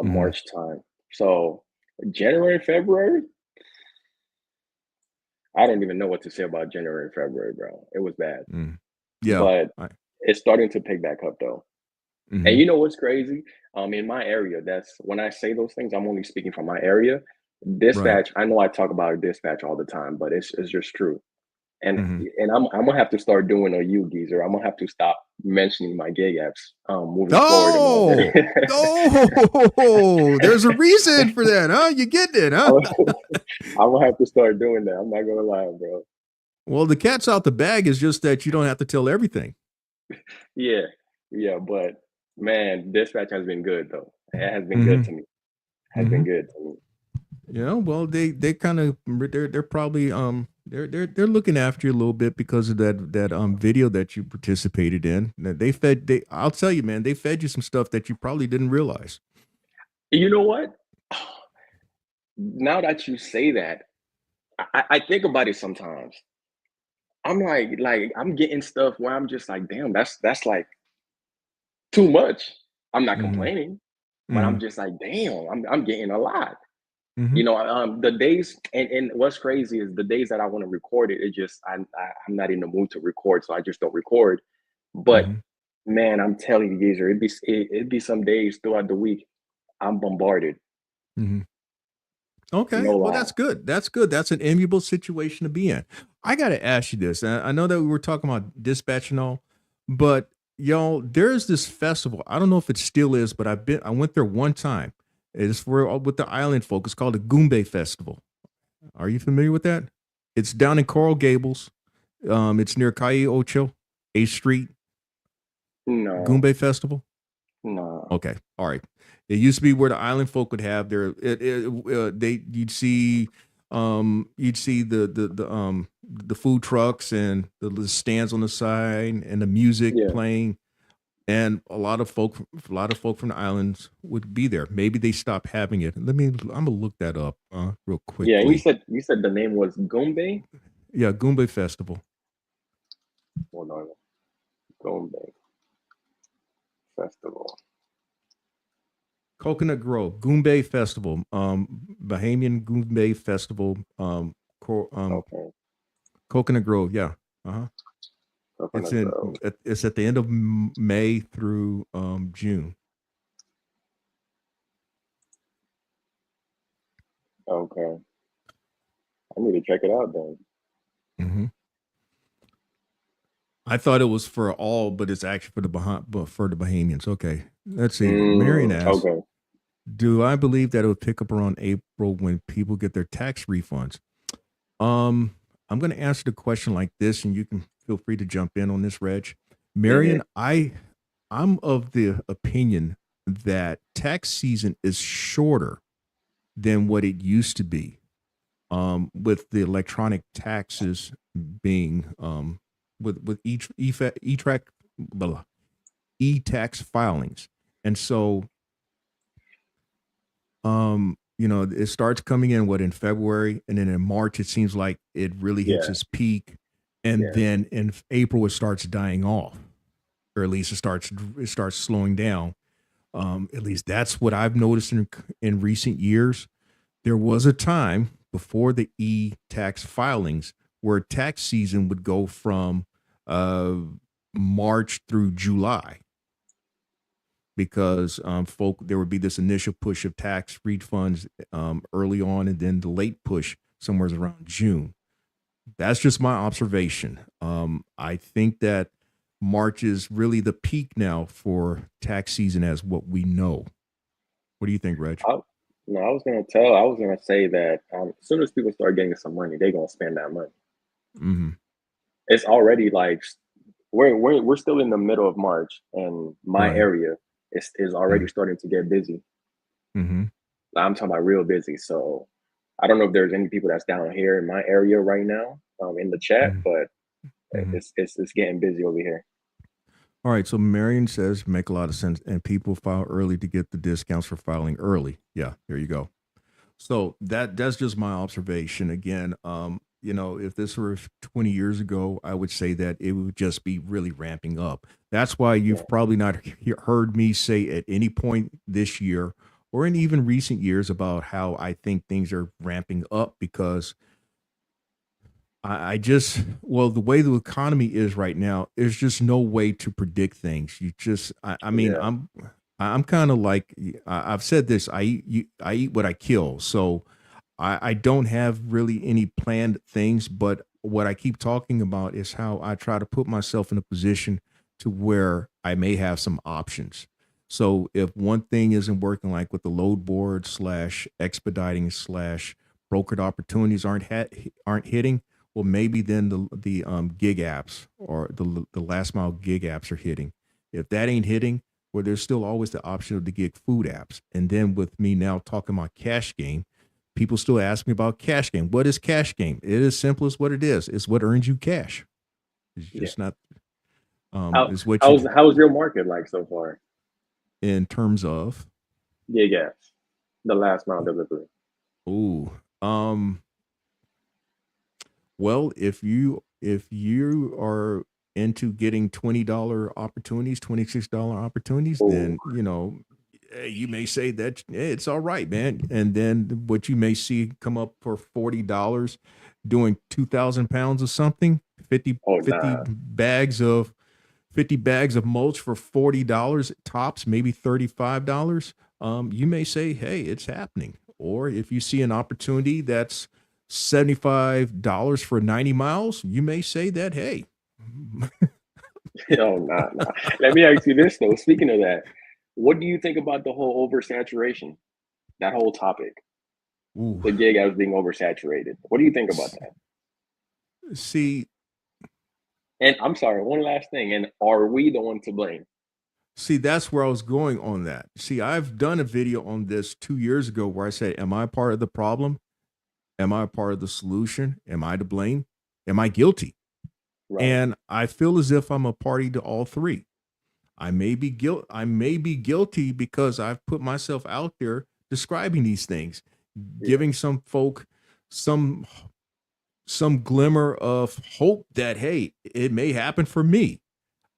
Mhm, March time. So January, February, I don't even know what to say about January and February, bro. It was bad, mm. Yeah, but I it's starting to pick back up though. And mhm, you know what's crazy? In my area, that's when I say those things, I'm only speaking from my area. right, Dispatch, I know I talk about dispatch all the time, but it's just true. And mhm. and I'm gonna have to start doing a you geezer. I'm gonna have to stop mentioning my gig apps moving forward and all Oh! that. Oh, there's a reason for that, huh? You get it, huh? I'm I'm gonna have to start doing that. I'm not gonna lie, bro. Well, the cat's out the bag is just that you don't have to tell everything. Yeah, yeah, but man, dispatch has been good though. It has been good Mhm, to me. Has been mhm. good to me. Yeah, well, they kind of they're probably they're looking after you a little bit because of that video that you participated in. They I'll tell you, man, they fed you some stuff that you probably didn't realize. You know what? Now that you say that, I think about it sometimes. I'm like I'm getting stuff where I'm just like, damn, that's like too much. I'm not Mhm, complaining, but I'm mhm, just like, damn, I'm getting a lot. mhm, The days and what's crazy is the days that I want to record it. It just I'm not in the mood to record, so I just don't record. But mhm. man, I'm telling you, Geezer, it'd be some days throughout the week I'm bombarded. Mhm. Okay, No well, lie. that's good. That's good. That's an enviable situation to be in. I got to ask you this. I know that we were talking about dispatch and all, but y'all, there's this festival. I don't know if it still is, but I went there one time. It's for with the island folk. It's called the Goombay Festival. Are you familiar with that? It's down in Coral Gables. It's near Calle Ocho, 8th Street. No, Goombay Festival. no. Okay, all right. It used to be where the island folk would have their they you'd see the food trucks and the stands on the side and the music Yeah, playing, and a lot of folk from the islands would be there. Maybe they stopped having it. I'm gonna look that up real yeah. And quickly. you said the name was Gombe. Yeah, Goombay Festival. Hold on, Gombe Festival. Coconut Grove, Goombay Festival, Bahamian Goombay Festival, Okay, Coconut Grove. Yeah, uh-huh. It's Coconut in. Grove. It's at the end of May through June. Okay, I need to check it out then. Hmm. I thought it was for all, but it's actually for for the Bahamians. Okay, let's see. Marion asks, Okay. "Do I believe that it would pick up around April when people get their tax refunds?" Um, I'm going to answer the question like this, and you can feel free to jump in on this, Reg. Mm-hmm. Marion, I'm of the opinion that tax season is shorter than what it used to be. With the electronic taxes being with each e-track e-tax filings, and so it starts coming in in February, and then in March it seems like it really hits Yeah, its peak, and yeah. then in April it starts dying off, or at least it starts slowing down. At least that's what I've noticed in recent years. There was a time before the e-tax filings where tax season would go from uh, March through July, because there would be this initial push of tax refunds early on, and then the late push somewhere around June. That's just my observation. I think that March is really the peak now for tax season as what we know. What do you think, Reg? I, no, I was gonna say that as soon as people start getting some money, they're gonna spend that money. Hmm. It's already like we're still in the middle of March, and my Right. area is already starting to get busy. Mm-hmm. I'm talking about real busy. So I don't know if there's any people that's down here in my area right now in the chat, but Mm-hmm. it's getting busy over here. All right. So Marion says make a lot of sense, and people file early to get the discounts for filing early. Yeah, there you go. So that's just my observation. Again, if this were 20 years ago, I would say that it would just be really ramping up. That's why Yeah, you've probably not heard me say at any point this year or in even recent years about how I think things are ramping up, because I just, well, the way the economy is right now, there's just no way to predict things. You just, I mean, yeah, I'm kind of like, I've said this, I eat what I kill. So I don't have really any planned things, but what I keep talking about is how I try to put myself in a position to where I may have some options. So if one thing isn't working, like with the load board slash expediting slash brokered opportunities aren't hitting, well, maybe then the gig apps or the last mile gig apps are hitting. If that ain't hitting, well, there's still always the option of the gig food apps. And then with me now talking about cash game, people still ask me about cash game. What is cash game? It is simple as what it is. It's what earns you cash. It's yeah. just not. How It's what you how's your market like so far? in terms of. Yeah, yeah. The last mile delivery. Ooh. Um. Well, if you are into getting $20 opportunities, $26 opportunities, Oh, then you may say that it's all right, man. And then what you may see come up for $40 doing 2,000 pounds of something, 50 oh 50 nah. bags of 50 bags of mulch for $40 tops, maybe $35. You may say, hey, it's happening. Or if you see an opportunity that's $75 for 90 miles, you may say that, hey. Oh nah, nah. Let me ask you this though. Speaking of that, what do you think about the whole oversaturation? That whole topic, Ooh. the gig as being oversaturated. What do you think about that? See, And I'm sorry, one last thing. And are we the one to blame? see, that's where I was going on that. See, I've done a video on this 2 years ago where I say, am I part of the problem? Am I part of the solution? Am I to blame? Am I guilty? Right. And I feel as if I'm a party to all three. I may be guilty because I've put myself out there describing these things, Yeah. giving some folk some glimmer of hope that hey, it may happen for me.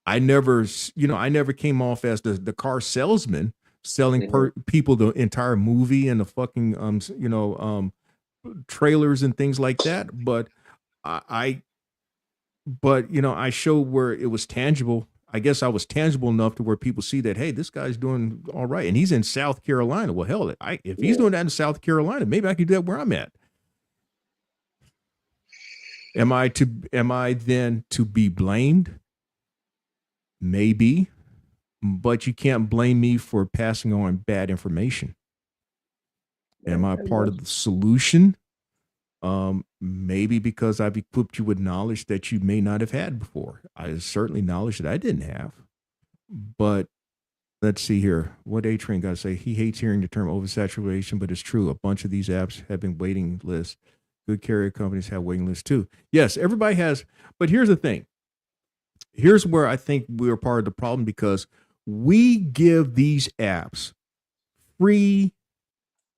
I never, I never came off as the car salesman selling Hmm. people the entire movie and the fucking trailers and things like that. But I I showed where it was tangible. I guess I was tangible enough to where people see that, hey, this guy's doing all right, and he's in South Carolina. Well, hell, if he's Yeah. doing that in South Carolina, maybe I could do that where I'm at. Am I then to be blamed? Maybe, but you can't blame me for passing on bad information. Am I part of the solution? Maybe because I've equipped you with knowledge that you may not have had before. I certainly knowledge that I didn't have. But let's see here. What A Train got to say? He hates hearing the term oversaturation, but it's true. A bunch of these apps have been waiting lists. Good carrier companies have waiting lists too. Yes, everybody has. But here's the thing. Here's where I think we're part of the problem because we give these apps free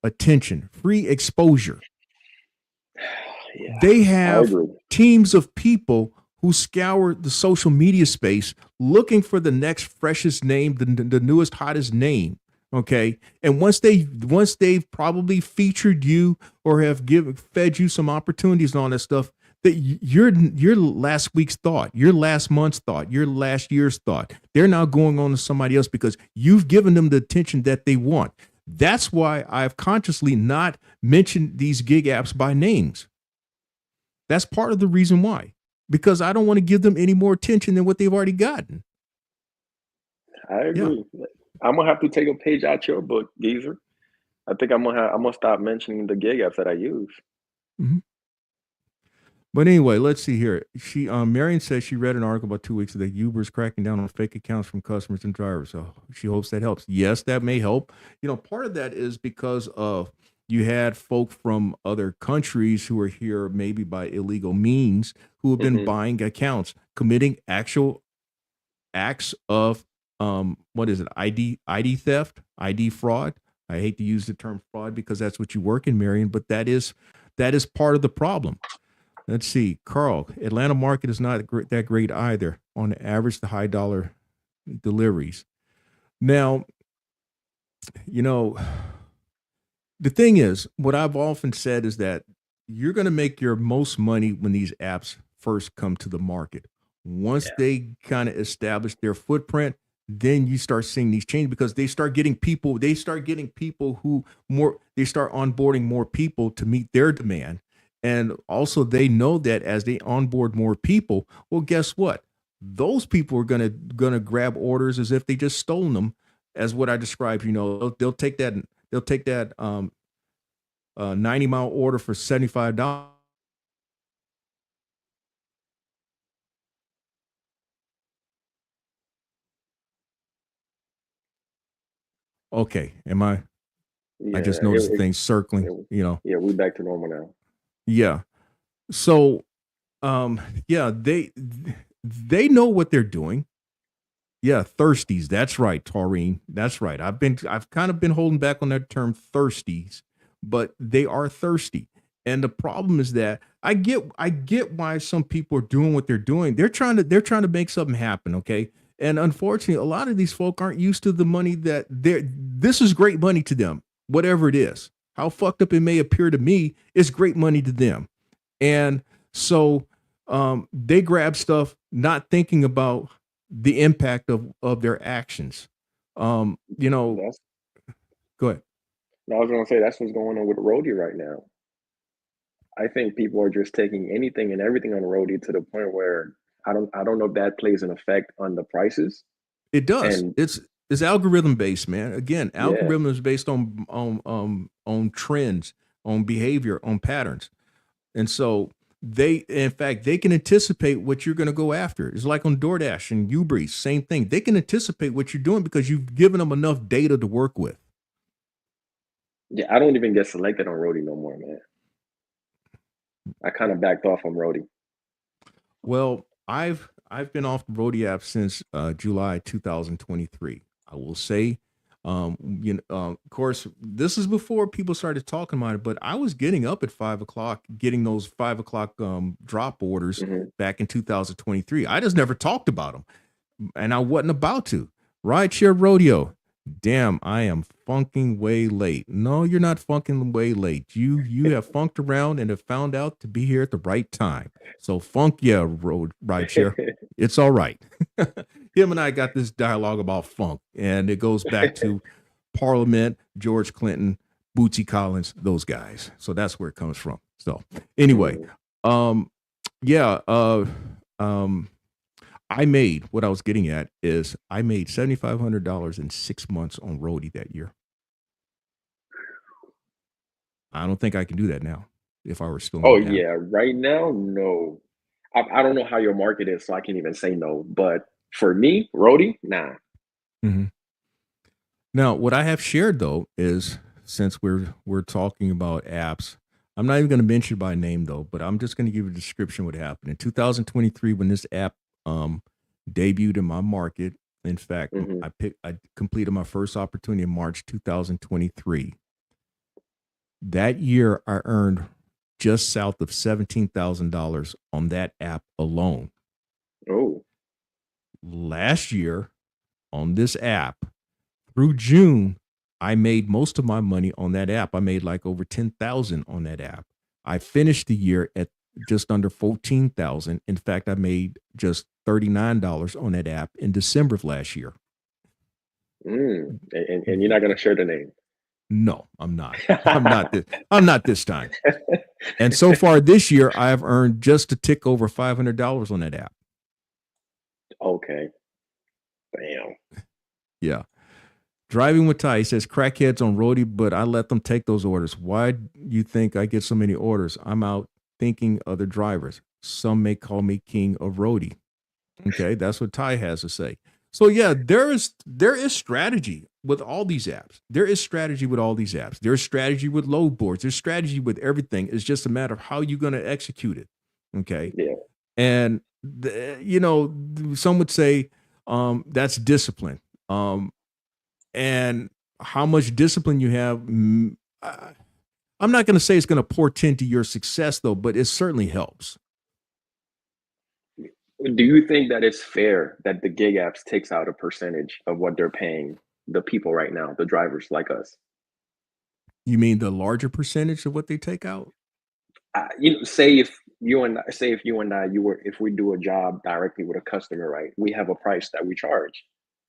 attention, free exposure. Yeah. They I have agree. teams of people who scour the social media space looking for the next freshest name, the newest, hottest name. Okay. And once they've probably featured you or have fed you some opportunities and all that stuff, that your last week's thought, your last month's thought, your last year's thought, they're now going on to somebody else because you've given them the attention that they want. That's why I've consciously not mentioned these gig apps by names. That's part of the reason why, because I don't want to give them any more attention than what they've already gotten. I Yeah. agree. I'm gonna have to take a page out your book, geezer. I think I'm gonna stop mentioning the gig apps that I use. Mhm. But anyway, let's see here. Marion says she read an article about 2 weeks ago that Uber's cracking down on fake accounts from customers and drivers. So she hopes that helps. Yes, that may help. Part of that is because of you had folk from other countries who are here maybe by illegal means who have been Hmm. buying accounts, committing actual acts of what is it, ID theft, ID fraud. I hate to use the term fraud because that's what you work in, Marion, but that is part of the problem. Let's see, Carl. Atlanta market is not that great either. On average, the high dollar deliveries. Now, you know, the thing is, what I've often said is that you're going to make your most money when these apps first come to the market. Once Yeah. they kind of establish their footprint, then you start seeing these changes because they start getting people who more, they start onboarding more people to meet their demand. And also they know that as they onboard more people, well, guess what? Those people are gonna grab orders as if they just stolen them, as what I described. They'll take that, they'll take that 90-mile order for $75. Okay, I just Yeah. noticed the thing circling, Yeah. We back to normal now. Yeah. So yeah, they know what they're doing. Yeah, thirsties. That's right, Taurine. That's right. I've kind of been holding back on that term thirsties, but they are thirsty. And the problem is that I get why some people are doing what they're doing. They're trying to make something happen, okay? And unfortunately, a lot of these folk aren't used to the money that this is great money to them, whatever it is. How fucked up it may appear to me, it's great money to them. And so they grab stuff not thinking about the impact of their actions. Go That's ahead. I was gonna say that's what's going on with roadie right now. I think people are just taking anything and everything on roadie to the point where I don't know if that plays an effect on the prices. It does. And It's algorithm based, man. Again, Yeah. algorithm is based on trends, on behavior, on patterns. And so in fact, they can anticipate what you're going to go after. It's like on DoorDash and Ubrees, same thing. They can anticipate what you're doing because you've given them enough data to work with. Yeah, I don't even get selected on Roadie no more, man. I kind of backed off on Roadie. Well, I've been off the Roadie app since July 2023. I will say, of course, this is before people started talking about it, but I was getting up at 5 o'clock, getting those 5 o'clock drop orders Hmm. back in 2023. I just never talked about them, and I wasn't about to. Rideshare rodeo. Damn, I am funking way late. No, you're not funking way late. You have funked around and have found out to be here at the right time. So funk yeah, road rideshare. It's all right. Him and I got this dialogue about funk, and it goes back to Parliament, George Clinton, Bootsy Collins, those guys. So that's where it comes from. So anyway, Mm. um, yeah, I made what I was getting at is I made $7,500 in 6 months on Roadie that year. I don't think I can do that now if I were still Oh on the app. yeah, right now, no. I don't know how your market is, so I can't even say no. But for me, Roadie, nah. Mhm. Now, what I have shared though is since we're talking about apps, I'm not even going to mention by name though, but I'm just going to give a description what happened in 2023 when this app um, debuted in my market. In fact, Hmm. I completed my first opportunity in March 2023. That year, I earned just south of $17,000 on that app alone. Oh, Last year, on this app, through June, I made most of my money on that app. I made like over 10,000 on that app. I finished the year at just under 14,000. In fact, I made just $39 on that app in December of last year. and you're not gonna share the name. No, I'm not. I'm not this time. And so far this year, I have earned just a tick over $500 on that app. Okay, damn. Yeah. Driving with Ty, he says crackheads on roadie, but I let them take those orders. Why do you think I get so many orders? I'm out thinking other drivers. Some may call me king of roadie. Okay, that's what Ty has to say. So yeah, there is strategy with all these apps. There is strategy with all these apps. There's strategy with load boards. There's strategy with everything. It's just a matter of how you're going to execute it. Okay, Yeah. and some would say that's discipline. And how much discipline you have. I'm not going to say it's going to portend to your success though, but it certainly helps. Do you think that it's fair that the gig apps takes out a percentage of what they're paying the people right now, the drivers like us? You mean the larger percentage of what they take out? Say if you and I, you were if we do a job directly with a customer, right? We have a price that we charge,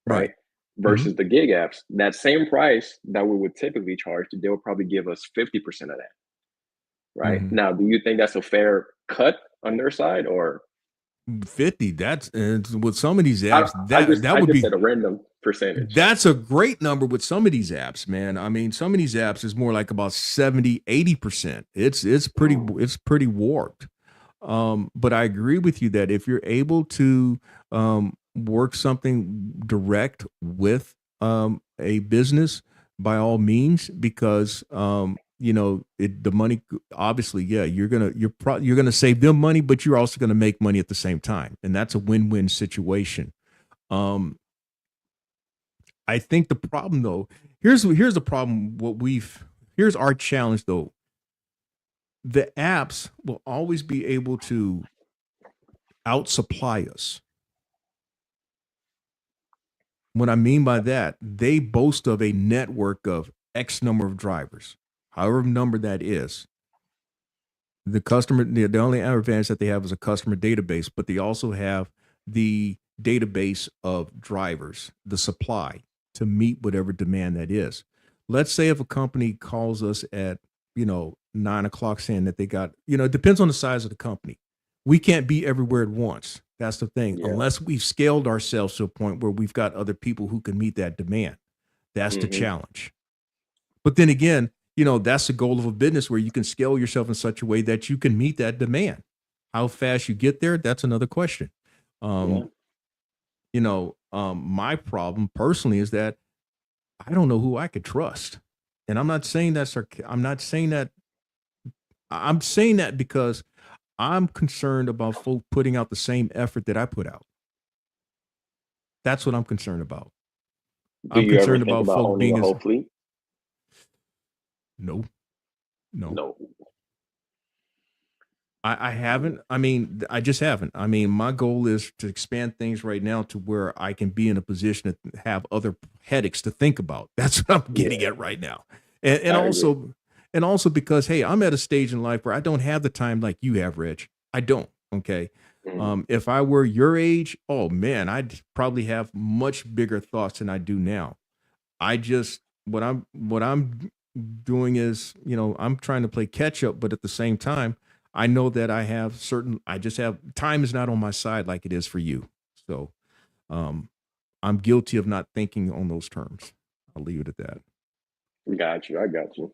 Right. right? Mm-hmm. Versus the gig apps, that same price that we would typically charge, they will probably give us 50% of that, right? Mm-hmm. Now, do you think that's a fair cut on their side, or 50. That's with some of these I, apps, I that just that I would just be said a random percentage? that's a great number with some of these apps, man. I mean, some of these apps is more like about 70, 80%. Oh, It's pretty warped. But I agree with you that if you're able to work something direct with a business, by all means, because the money obviously, yeah, you're gonna save them money, but you're also gonna make money at the same time, and that's a win-win situation. Um, I think the problem though, here's the problem. Here's our challenge though. The apps will always be able to outsupply us. What I mean by that, they boast of a network of X number of drivers, however number that is. The only advantage that they have is a customer database, but they also have the database of drivers, the supply to meet whatever demand that is. Let's say if a company calls us at 9 o'clock saying that they got, it depends on the size of the company. We can't be everywhere at once. That's the thing. Yeah. Unless we've scaled ourselves to a point where we've got other people who can meet that demand. That's the Hmm. challenge. But then again, that's the goal of a business where you can scale yourself in such a way that you can meet that demand. How fast you get there, that's another question. Yeah. Um, my problem personally is that I don't know who I could trust. And I'm not saying that I'm not saying that I'm saying that because I'm concerned about folk putting out the same effort that I put out. That's what I'm concerned about. Do I'm you ever concerned think about about folk owning being a as whole fleet? no, no. No. I haven't. I mean, I just haven't. I mean, my goal is to expand things right now to where I can be in a position to have other headaches to think about. That's what I'm getting Yeah, at right now. And I agree. also because hey, I'm at a stage in life where I don't have the time like you have, Reg. I don't. Okay. Mhm. If I were your age, oh man, I'd probably have much bigger thoughts than I do now. I just what I'm doing is, I'm trying to play catch up, but at the same time, I know that I just have time is not on my side like it is for you. So, um I'm guilty of not thinking on those terms. I'll leave it at that. Got you. I got you.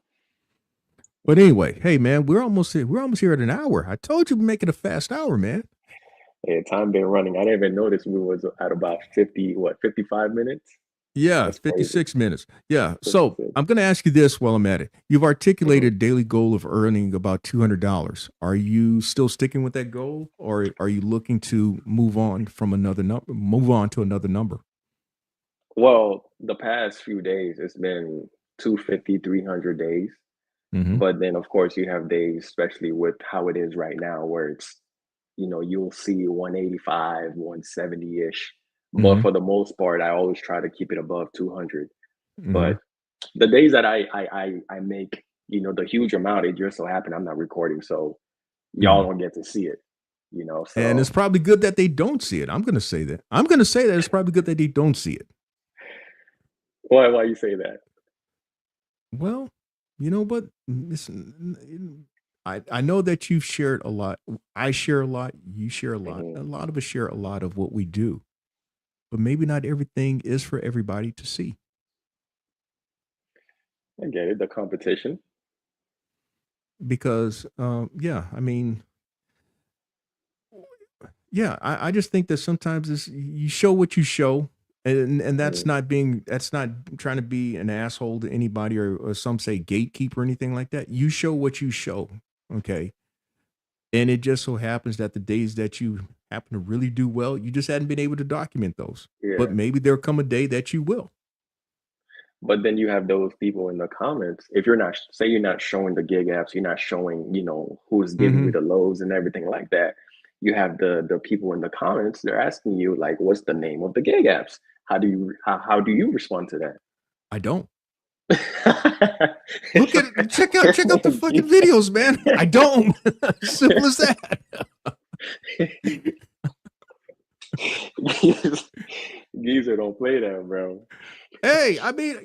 But anyway, hey man, we're almost here at an hour. I told you we're making a fast hour, man. Yeah, time been running. I didn't even notice we was at about 50, what, 55 minutes? Yeah, That's crazy. 56 minutes. Yeah. So 56. I'm going to ask you this while I'm at it. You've Mhm. articulated a daily goal of earning about $200. Are you still sticking with that goal, or are you looking to move on to another number? Well, the past few days, it's been 250, 300 days. Hmm. But then, of course, you have days, especially with how it is right now, where you'll see 185, 170 ish. But Hmm. for the most part, I always try to keep it above 200. Hmm. But the days that I make, the huge amount, it just so happen I'm not recording, so y'all Hmm. don't get to see it, And it's so probably good that they don't see it. I'm going to say that. I'm going to say that it's probably good that they don't see it. why you say that? Well, you know what? I know that you've shared a lot. I share a lot. You share a lot. Mhm. A lot of us share a lot of what we do, but maybe not everything is for everybody to see. I get it, the competition. Because, yeah, I mean, yeah, I just think that sometimes you show what you show, and Mhm. that's not trying to be an asshole to anybody or some say gatekeeper or anything like that. You show what you show, okay. And it just so happens that the days that you happen to really do well, you just hadn't been able to document those. But Yeah. maybe there'll come a day that you will. But then you have those people in the comments. If you're not, say you're not showing the gig apps, you're not showing, who's giving you Hmm. the loads and everything like that. You have the people in the comments. They're asking you like, "What's the name of the gig apps?" How do you respond to I don't. that? Look at it. Check out the fucking videos, man. I don't. Simple as that. Geezer don't play that, bro. Hey, I mean,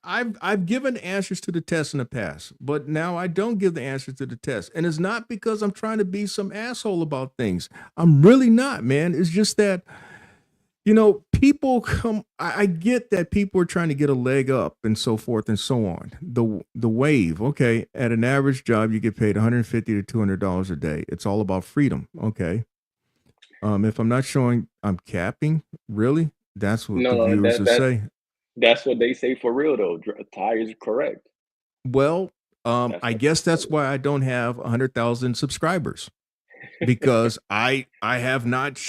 I've given answers to the test in the past, but now I don't give the answers to the test, and it's not because I'm trying to be some asshole about things. I'm really not, man. It's just that people come. I get that people are trying to get a leg up and so forth and so on. The wave, okay. At an average job, you get paid 150 to $200 a day. It's all about freedom, okay. If I'm not showing, I'm capping. Really, that's what the No, viewers will say. that's what they say for real though. Ty is correct. Well, That's I what guess they that's why I don't have 100,000 subscribers because I have not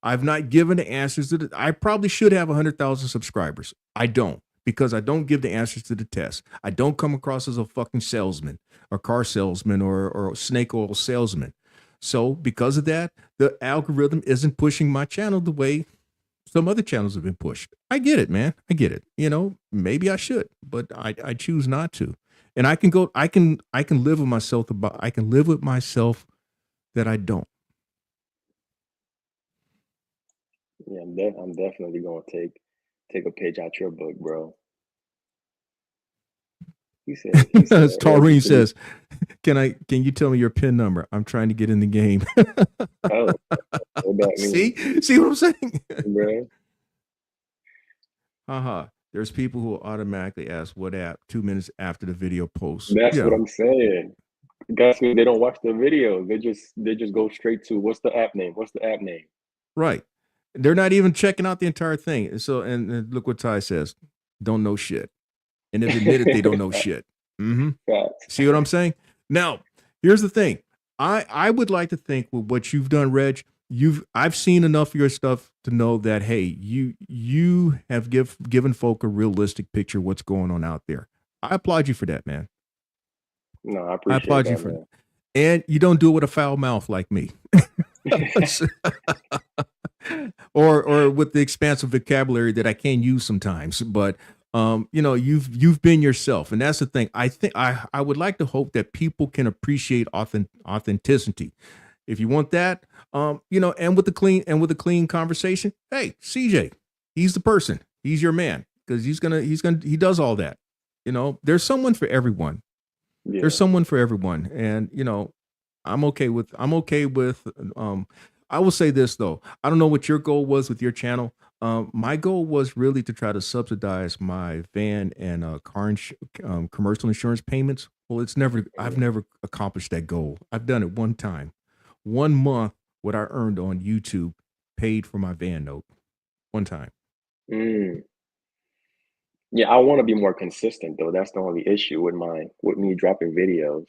I've not given the answers to the. I probably should have 100,000 subscribers. I don't because I don't give the answers to the test. I don't come across as a fucking salesman or car salesman or snake oil salesman. So because of that, the algorithm isn't pushing my channel the way some other channels have been pushed. I get it, man. I get it. Maybe I should, but I choose not to. And I can live with myself I can live with myself that I don't. Yeah, I'm definitely gonna take a page out your book, bro. He said, As Reggie, Taurine says, can you tell me your pin number? I'm trying to get in the game. oh, what that mean, See what I'm saying? bro? Haha. There's people who will automatically ask what app 2 minutes after the video posts. That's what Yeah, I'm saying. Guys, they don't watch the videos. They just go straight to what's the app name? What's the app name? right. They're not even checking out the entire thing. So, and look what Ty says: don't know shit, and they've admitted they don't know shit. Mm-hmm. Facts. See what I'm saying? Now, here's the thing. I would like to think with what you've done, Reg, I've seen enough of your stuff to know that hey, you have given folk a realistic picture of what's going on out there. I applaud you for that, man. No, I I appreciate applaud you that, for, man. and you don't do it with a foul mouth like me. or with the expansive vocabulary that I can use sometimes. But you've been yourself, and that's the thing. I think I would like to hope that people can appreciate authenticity. If you want that, and with the clean conversation, hey, CJ, he's the person. He's your man because he does all that. There's someone for everyone. There's Yeah. someone for everyone, and I'm okay with I will say this though. I don't know what your goal was with your channel. My goal was really to try to subsidize my van and commercial insurance payments. Well, I've Mhm. never accomplished that goal. I've done it one time. 1 month what I earned on YouTube paid for my van note. One time. Mm. Yeah, I want to be more consistent though. That's the only issue with me dropping videos.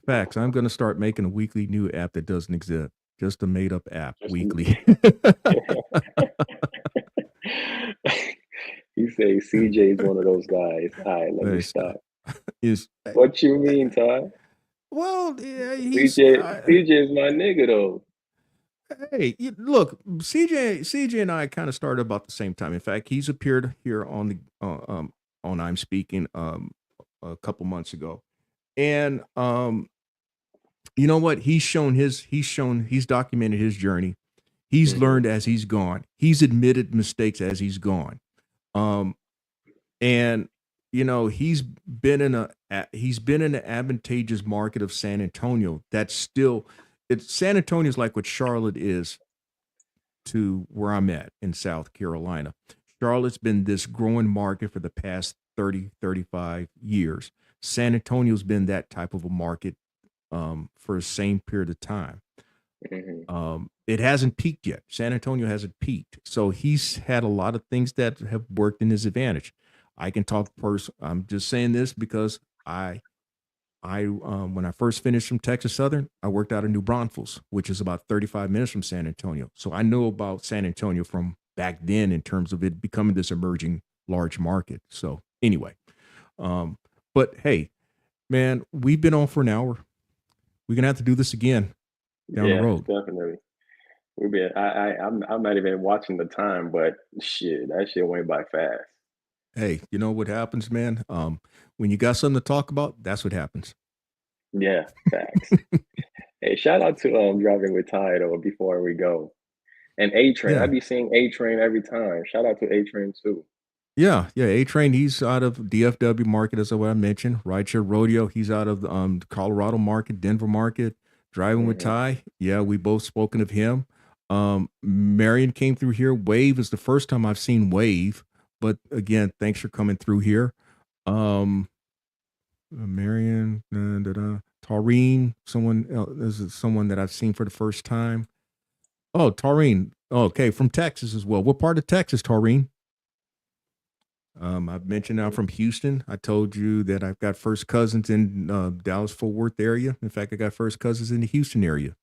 Facts. I'm going to start making a weekly new app that doesn't exist. Just a made up app Just weekly. you say CJ is one of those guys. All right, let me Hey, stop. stop. Is What you mean, Ty? Well, yeah, CJ is my nigga though. hey, look, CJ and I kind of started about the same time. In fact, he's appeared here on I'm Speaking a couple months ago. And you know what? He's documented his journey. He's Hmm. learned as he's gone. He's admitted mistakes as he's gone. Um and he's been in an advantageous market of San Antonio. That's still it's San Antonio is like what Charlotte is to where I'm at in South Carolina. Charlotte's been this growing market for the past 30, 35 years. San Antonio's been that type of a market for the same period of time. Hmm. It hasn't peaked yet. San Antonio hasn't peaked. So he's had a lot of things that have worked in his advantage. I can talk first. I'm just saying this because when I first finished from Texas Southern, I worked out of New Braunfels, which is about 35 minutes from San Antonio. So I know about San Antonio from back then in terms of it becoming this emerging large market. So anyway, um, but hey, man, we've been on for an hour. We're gonna have to do this again down the Yeah, road. definitely. I'm not even watching the time, but shit, that shit went by fast. Hey, you know what happens, man? When you got something to talk about, that's what happens. Yeah, facts. Hey, shout out to driving with Ty though before we go. And A Train. I Yeah. be seeing A Train every time. Shout out to A Train too. Yeah, yeah. A Train, he's out of DFW market, as what I mentioned. Rideshare Rodeo, he's out of the Colorado market, Denver market. Driving with Hmm. Ty, yeah, we both spoken of him. Marion came through here. Wave is the first time I've seen Wave, but again, thanks for coming through here. Um, Marion, Taurine, someone else, this is someone that I've seen for the first time. Oh, Taurine. Oh, okay, from Texas as well. What part of Texas, Taurine? I've mentioned I'm from Houston. I told you that I've got first cousins in Dallas Fort Worth area. In fact, I got first cousins in the Houston area.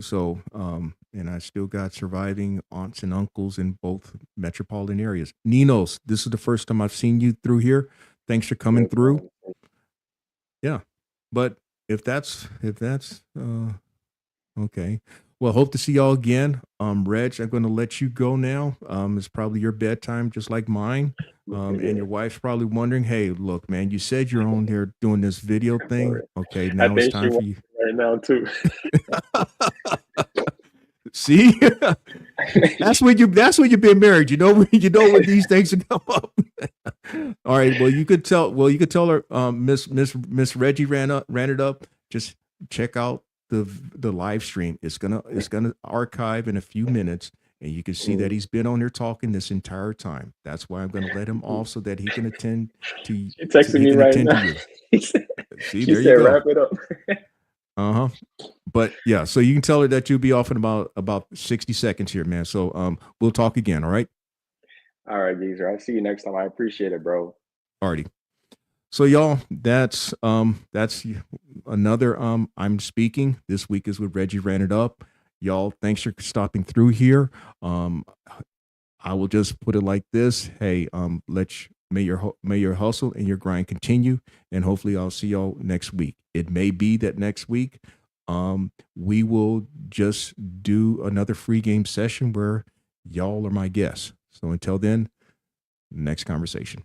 So, and I still got surviving aunts and uncles in both metropolitan areas. Ninos, this is the first time I've seen you through here. Thanks for coming No through. problem. Yeah, but if that's okay. Well, hope to see y'all again. Reg, I'm going to let you go now. It's probably your bedtime, just like mine. And Yeah, your wife's probably wondering, hey, look, man, you said you're on there doing this video for thing. it. Okay, I now it's think she time for wants you. it right now too. See, that's when you've been married. You know when these things come up. All right. Well, you could tell her, Miss Reggie ran it up. Just check out the live stream. It's gonna archive in a few minutes, and you can see that Mm. he's been on there talking this entire time. That's why I'm gonna let him off so that he can attend to She texting he me can right attend to now. you. She said, See, she there you said, go. wrap it up. Uh-huh. But yeah, so you can tell her that you'll be off in about 60 seconds here, man. So we'll talk again, all right? All right, geezer. I'll see you next time. I appreciate it, bro. Alrighty. So y'all, that's another I'm speaking. This week is with Reggie Ran It Up. Y'all, thanks for stopping through here. Um I will just put it like this. Hey, may your hustle and your grind continue, and hopefully I'll see y'all next week. It may be that next week we will just do another free game session where y'all are my guests. So until then, next conversation.